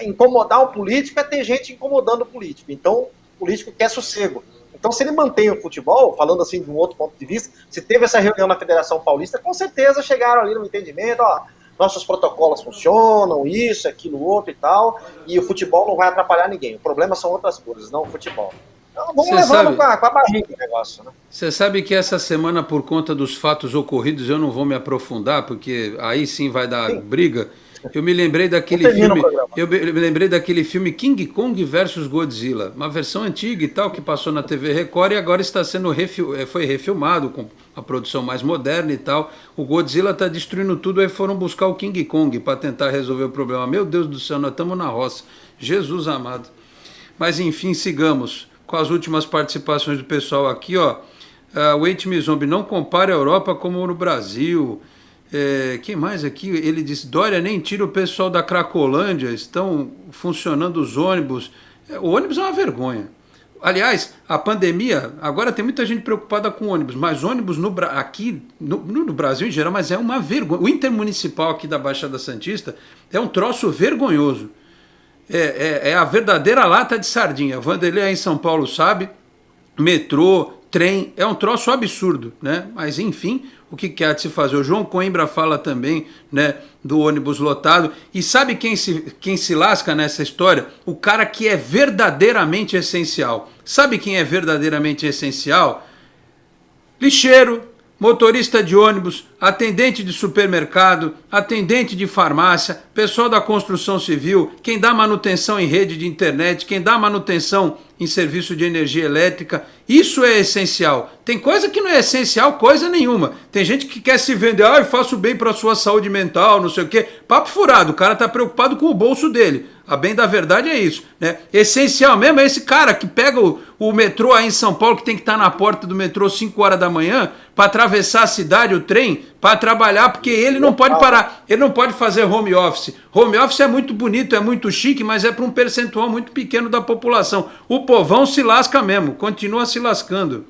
incomodar um político, é ter gente incomodando o político. Então, o político quer sossego. Então, se ele mantém o futebol, falando assim de um outro ponto de vista, se teve essa reunião na Federação Paulista, com certeza chegaram ali no entendimento, ó, nossos protocolos funcionam, isso, aquilo, outro e tal, e o futebol não vai atrapalhar ninguém. O problema são outras coisas, não o futebol. Então, vamos levando com a barriga o negócio, né? Você sabe que essa semana, por conta dos fatos ocorridos, eu não vou me aprofundar, porque aí sim vai dar briga. Eu me lembrei daquele filme King Kong versus Godzilla, uma versão antiga e tal, que passou na TV Record e agora está sendo foi refilmado com a produção mais moderna e tal. O Godzilla está destruindo tudo, aí foram buscar o King Kong para tentar resolver o problema. Meu Deus do céu, nós estamos na roça. Jesus amado. Mas enfim, sigamos com as últimas participações do pessoal aqui, ó. O Eitmi Zombie, não compare a Europa como no Brasil. Quem mais aqui? Ele diz, Dória nem tira o pessoal da Cracolândia, estão funcionando os ônibus. O ônibus é uma vergonha. Aliás, a pandemia, agora tem muita gente preocupada com ônibus, mas ônibus aqui no Brasil em geral, mas é uma vergonha. O intermunicipal aqui da Baixada Santista é um troço vergonhoso. É a verdadeira lata de sardinha. Vanderlei aí em São Paulo sabe, metrô, trem, é um troço absurdo, né? Mas enfim, o que há de se fazer? O João Coimbra fala também, né, do ônibus lotado. E sabe quem se lasca nessa história? O cara que é verdadeiramente essencial. Sabe quem é verdadeiramente essencial? Lixeiro, motorista de ônibus, atendente de supermercado, atendente de farmácia, pessoal da construção civil, quem dá manutenção em rede de internet, quem dá manutenção em serviço de energia elétrica, isso é essencial. Tem coisa que não é essencial, coisa nenhuma. Tem gente que quer se vender, eu faço bem para a sua saúde mental, não sei o quê. Papo furado, o cara está preocupado com o bolso dele. A bem da verdade é isso, né? Essencial mesmo é esse cara que pega o metrô aí em São Paulo, que tem que estar na porta do metrô 5 horas da manhã, para atravessar a cidade, o trem, para trabalhar, porque ele não pode parar, ele não pode fazer home office. Home office é muito bonito, é muito chique, mas é para um percentual muito pequeno da população. O povão se lasca mesmo, continua se lascando.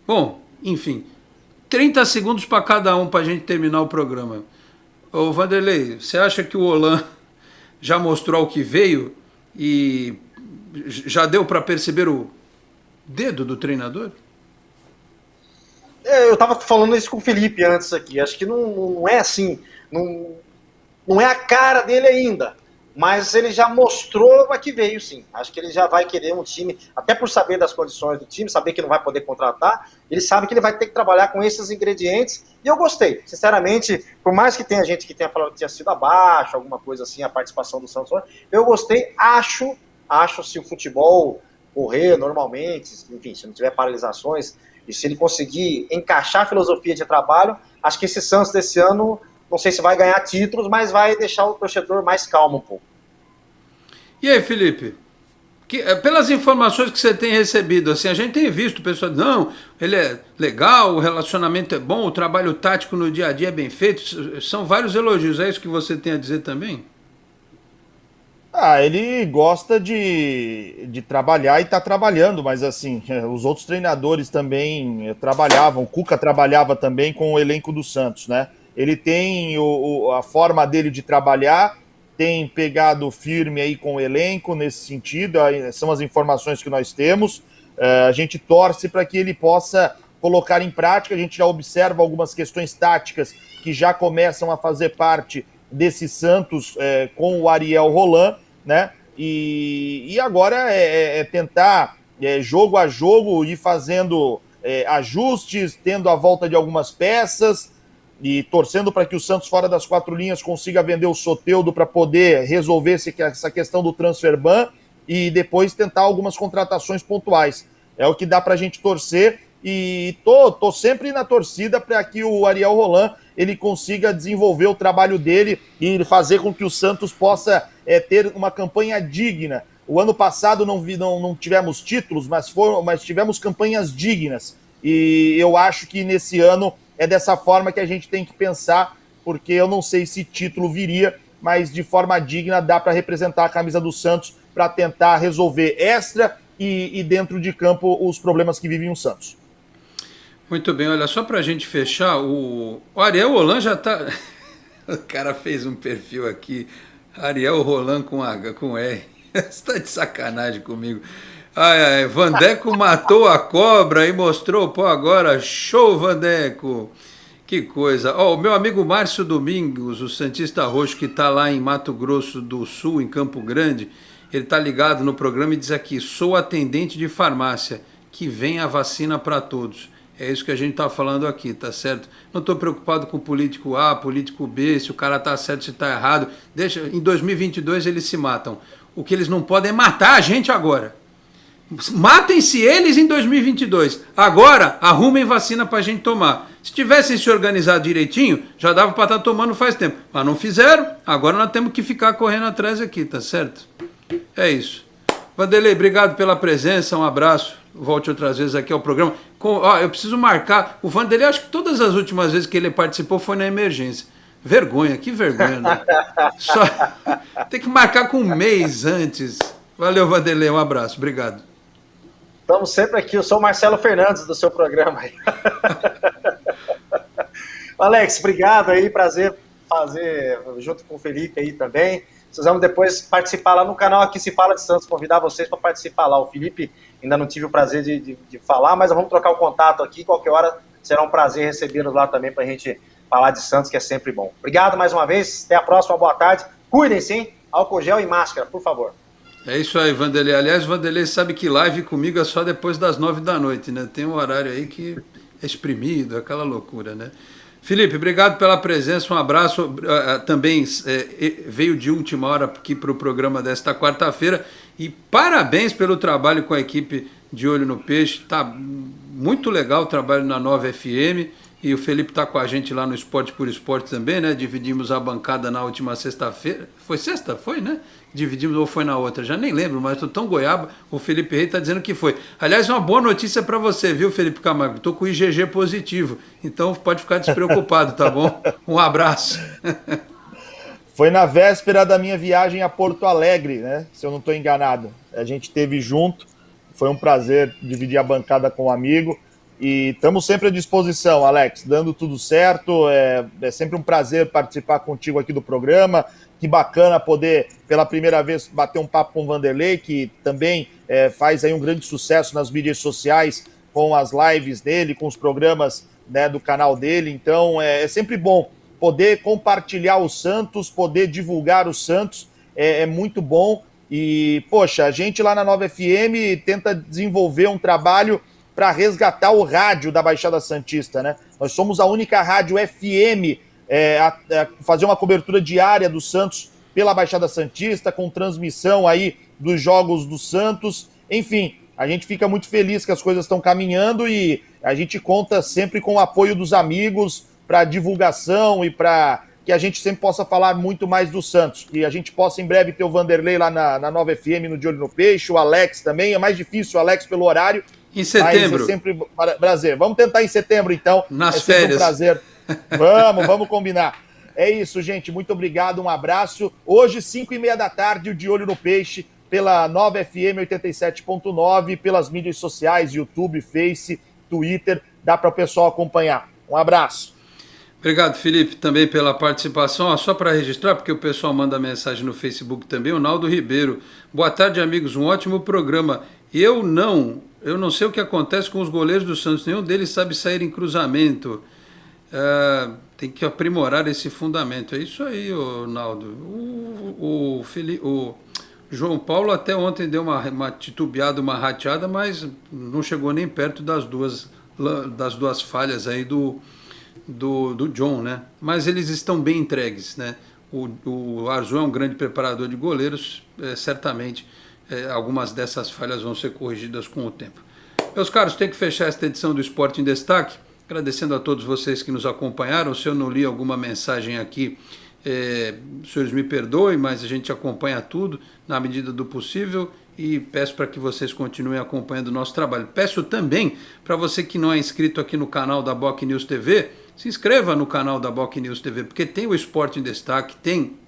Bom, enfim, 30 segundos para cada um para a gente terminar o programa. Ô Vanderlei, você acha que o Hollande já mostrou o que veio e já deu para perceber o dedo do treinador? Eu estava falando isso com o Felipe antes aqui. Acho que não é assim, não é a cara dele ainda, mas ele já mostrou a que veio, sim. Acho que ele já vai querer um time, até por saber das condições do time, saber que não vai poder contratar, ele sabe que ele vai ter que trabalhar com esses ingredientes, e eu gostei. Sinceramente, por mais que tenha gente que tenha falado que tinha sido abaixo, alguma coisa assim, a participação do Santos, eu gostei. Acho se o futebol correr normalmente, enfim, se não tiver paralisações, e se ele conseguir encaixar a filosofia de trabalho, acho que esse Santos desse ano, não sei se vai ganhar títulos, mas vai deixar o torcedor mais calmo um pouco. E aí, Felipe? Pelas informações que você tem recebido, assim, a gente tem visto o pessoal, não, ele é legal, o relacionamento é bom, o trabalho tático no dia a dia é bem feito, são vários elogios, é isso que você tem a dizer também? Ele gosta de trabalhar e está trabalhando, mas assim, os outros treinadores também trabalhavam, o Cuca trabalhava também com o elenco do Santos, né? Ele tem a forma dele de trabalhar, tem pegado firme aí com o elenco nesse sentido, são as informações que nós temos. A gente torce para que ele possa colocar em prática, a gente já observa algumas questões táticas que já começam a fazer parte desse Santos com o Ariel Roland, né? E agora tentar, jogo a jogo, ir fazendo ajustes, tendo a volta de algumas peças e torcendo para que o Santos, fora das quatro linhas, consiga vender o Soteldo para poder resolver essa questão do transfer ban e depois tentar algumas contratações pontuais. É o que dá para a gente torcer e tô sempre na torcida para que o Ariel Roland ele consiga desenvolver o trabalho dele e fazer com que o Santos possa ter uma campanha digna. O ano passado não tivemos títulos, mas tivemos campanhas dignas. E eu acho que nesse ano é dessa forma que a gente tem que pensar, porque eu não sei se título viria, mas de forma digna dá para representar a camisa do Santos para tentar resolver extra e dentro de campo os problemas que vivem o Santos. Muito bem, olha, só para a gente fechar, o Ariel Roland já tá... O cara fez um perfil aqui, Ariel Roland com R. Você está de sacanagem comigo. Vandeco matou a cobra e mostrou o pó agora. Show, Vandeco! Que coisa. O meu amigo Márcio Domingos, o Santista Roxo, que está lá em Mato Grosso do Sul, em Campo Grande, ele está ligado no programa e diz aqui: sou atendente de farmácia, que vem a vacina para todos. É isso que a gente está falando aqui, tá certo? Não estou preocupado com político A, político B, se o cara está certo, se está errado. Deixa, em 2022 eles se matam. O que eles não podem é matar a gente agora. Matem-se eles em 2022. Agora, arrumem vacina para a gente tomar. Se tivessem se organizado direitinho, já dava para estar tomando faz tempo. Mas não fizeram, agora nós temos que ficar correndo atrás aqui, tá certo? É isso. Vanderlei, obrigado pela presença, um abraço. Volte outras vezes aqui ao programa. Eu preciso marcar. O Vanderlei, acho que todas as últimas vezes que ele participou foi na emergência. Vergonha, que vergonha, né? Só tem que marcar com um mês antes. Valeu, Vanderlei, um abraço, obrigado. Estamos sempre aqui, eu sou o Marcelo Fernandes do seu programa. Alex, obrigado aí, prazer fazer junto com o Felipe aí também. Vocês vão depois participar lá no canal Aqui Se Fala de Santos, convidar vocês para participar lá. O Felipe ainda não tive o prazer de falar, mas vamos trocar o contato aqui, qualquer hora será um prazer recebê-los lá também para a gente falar de Santos, que é sempre bom. Obrigado mais uma vez, até a próxima, boa tarde. Cuidem-se, hein? Álcool gel e máscara, por favor. É isso aí, Vanderlei. Aliás, Vanderlei sabe que live comigo é só depois das 9 da noite, né? Tem um horário aí que é exprimido, aquela loucura, né? Felipe, obrigado pela presença, um abraço. Também veio de última hora aqui para o programa desta quarta-feira e parabéns pelo trabalho com a equipe de Olho no Peixe. Tá muito legal o trabalho na Nova FM e o Felipe está com a gente lá no Esporte por Esporte também, né? Dividimos a bancada na última sexta-feira. Foi sexta? Foi, né? Dividimos ou foi na outra? Já nem lembro, mas estou tão goiaba. O Felipe Rei está dizendo que foi. Aliás, uma boa notícia para você, viu, Felipe Camargo? Estou com o IgG positivo, então pode ficar despreocupado, tá bom? Um abraço. Foi na véspera da minha viagem a Porto Alegre, né? Se eu não estou enganado. A gente esteve junto, foi um prazer dividir a bancada com um amigo. E estamos sempre à disposição, Alex, dando tudo certo. É sempre um prazer participar contigo aqui do programa. Que bacana poder, pela primeira vez, bater um papo com o Vanderlei, que também faz aí um grande sucesso nas mídias sociais, com as lives dele, com os programas, né, do canal dele. Então, é sempre bom poder compartilhar o Santos, poder divulgar o Santos, é muito bom. E, poxa, a gente lá na Nova FM tenta desenvolver um trabalho para resgatar o rádio da Baixada Santista, né? Nós somos a única rádio FM a fazer uma cobertura diária do Santos pela Baixada Santista, com transmissão aí dos jogos do Santos. Enfim, a gente fica muito feliz que as coisas estão caminhando e a gente conta sempre com o apoio dos amigos para divulgação e para que a gente sempre possa falar muito mais do Santos. Que a gente possa em breve ter o Vanderlei lá na Nova FM, no De Olho no Peixe, o Alex também. É mais difícil o Alex pelo horário. Em setembro. Mas é sempre prazer. Vamos tentar em setembro, então. Nas férias. Um prazer. Vamos combinar. É isso, gente. Muito obrigado, um abraço. Hoje, 5h30 da tarde, o De Olho no Peixe, pela Nova FM 87.9, pelas mídias sociais, YouTube, Face, Twitter. Dá para o pessoal acompanhar. Um abraço. Obrigado, Felipe, também pela participação. Só para registrar, porque o pessoal manda mensagem no Facebook também, o Naldo Ribeiro. Boa tarde, amigos, um ótimo programa. Eu não sei o que acontece com os goleiros do Santos, nenhum deles sabe sair em cruzamento. Tem que aprimorar esse fundamento. É isso aí, Naldo. O João Paulo até ontem deu uma titubeada, uma rateada, mas não chegou nem perto das duas falhas aí do John, né? Mas eles estão bem entregues, né? O Arzu é um grande preparador de goleiros, certamente algumas dessas falhas vão ser corrigidas com o tempo. Meus caros, tem que fechar esta edição do Esporte em Destaque, agradecendo a todos vocês que nos acompanharam. Se eu não li alguma mensagem aqui, os senhores me perdoem, mas a gente acompanha tudo na medida do possível e peço para que vocês continuem acompanhando o nosso trabalho. Peço também para você que não é inscrito aqui no canal da Boc News TV, se inscreva no canal da Boc News TV, porque tem o Esporte em Destaque, tem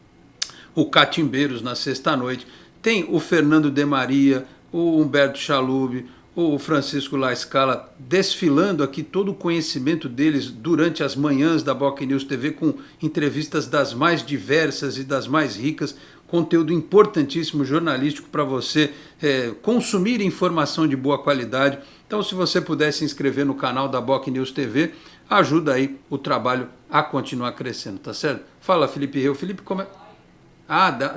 o Catimbeiros na sexta-noite, tem o Fernando de Maria, o Humberto Chalub, o Francisco La Scala, desfilando aqui todo o conhecimento deles durante as manhãs da Boc News TV, com entrevistas das mais diversas e das mais ricas, conteúdo importantíssimo jornalístico para você consumir informação de boa qualidade. Então, se você puder se inscrever no canal da Boc News TV, ajuda aí o trabalho a continuar crescendo, tá certo? Fala, Felipe Reu. Felipe, como é?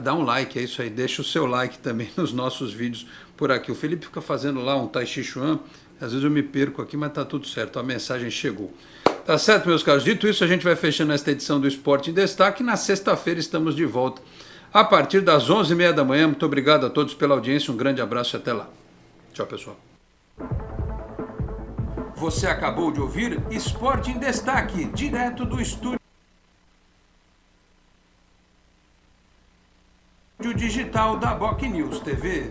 Dá um like, é isso aí. Deixa o seu like também nos nossos vídeos por aqui. O Felipe fica fazendo lá um Tai Chi Chuan, às vezes eu me perco aqui, mas tá tudo certo, a mensagem chegou. Tá certo, meus caros? Dito isso, a gente vai fechando esta edição do Esporte em Destaque. Na sexta-feira estamos de volta a partir das 11h30 da manhã. Muito obrigado a todos pela audiência, um grande abraço e até lá. Tchau, pessoal. Você acabou de ouvir Esporte em Destaque, direto do estúdio digital da Boc News TV.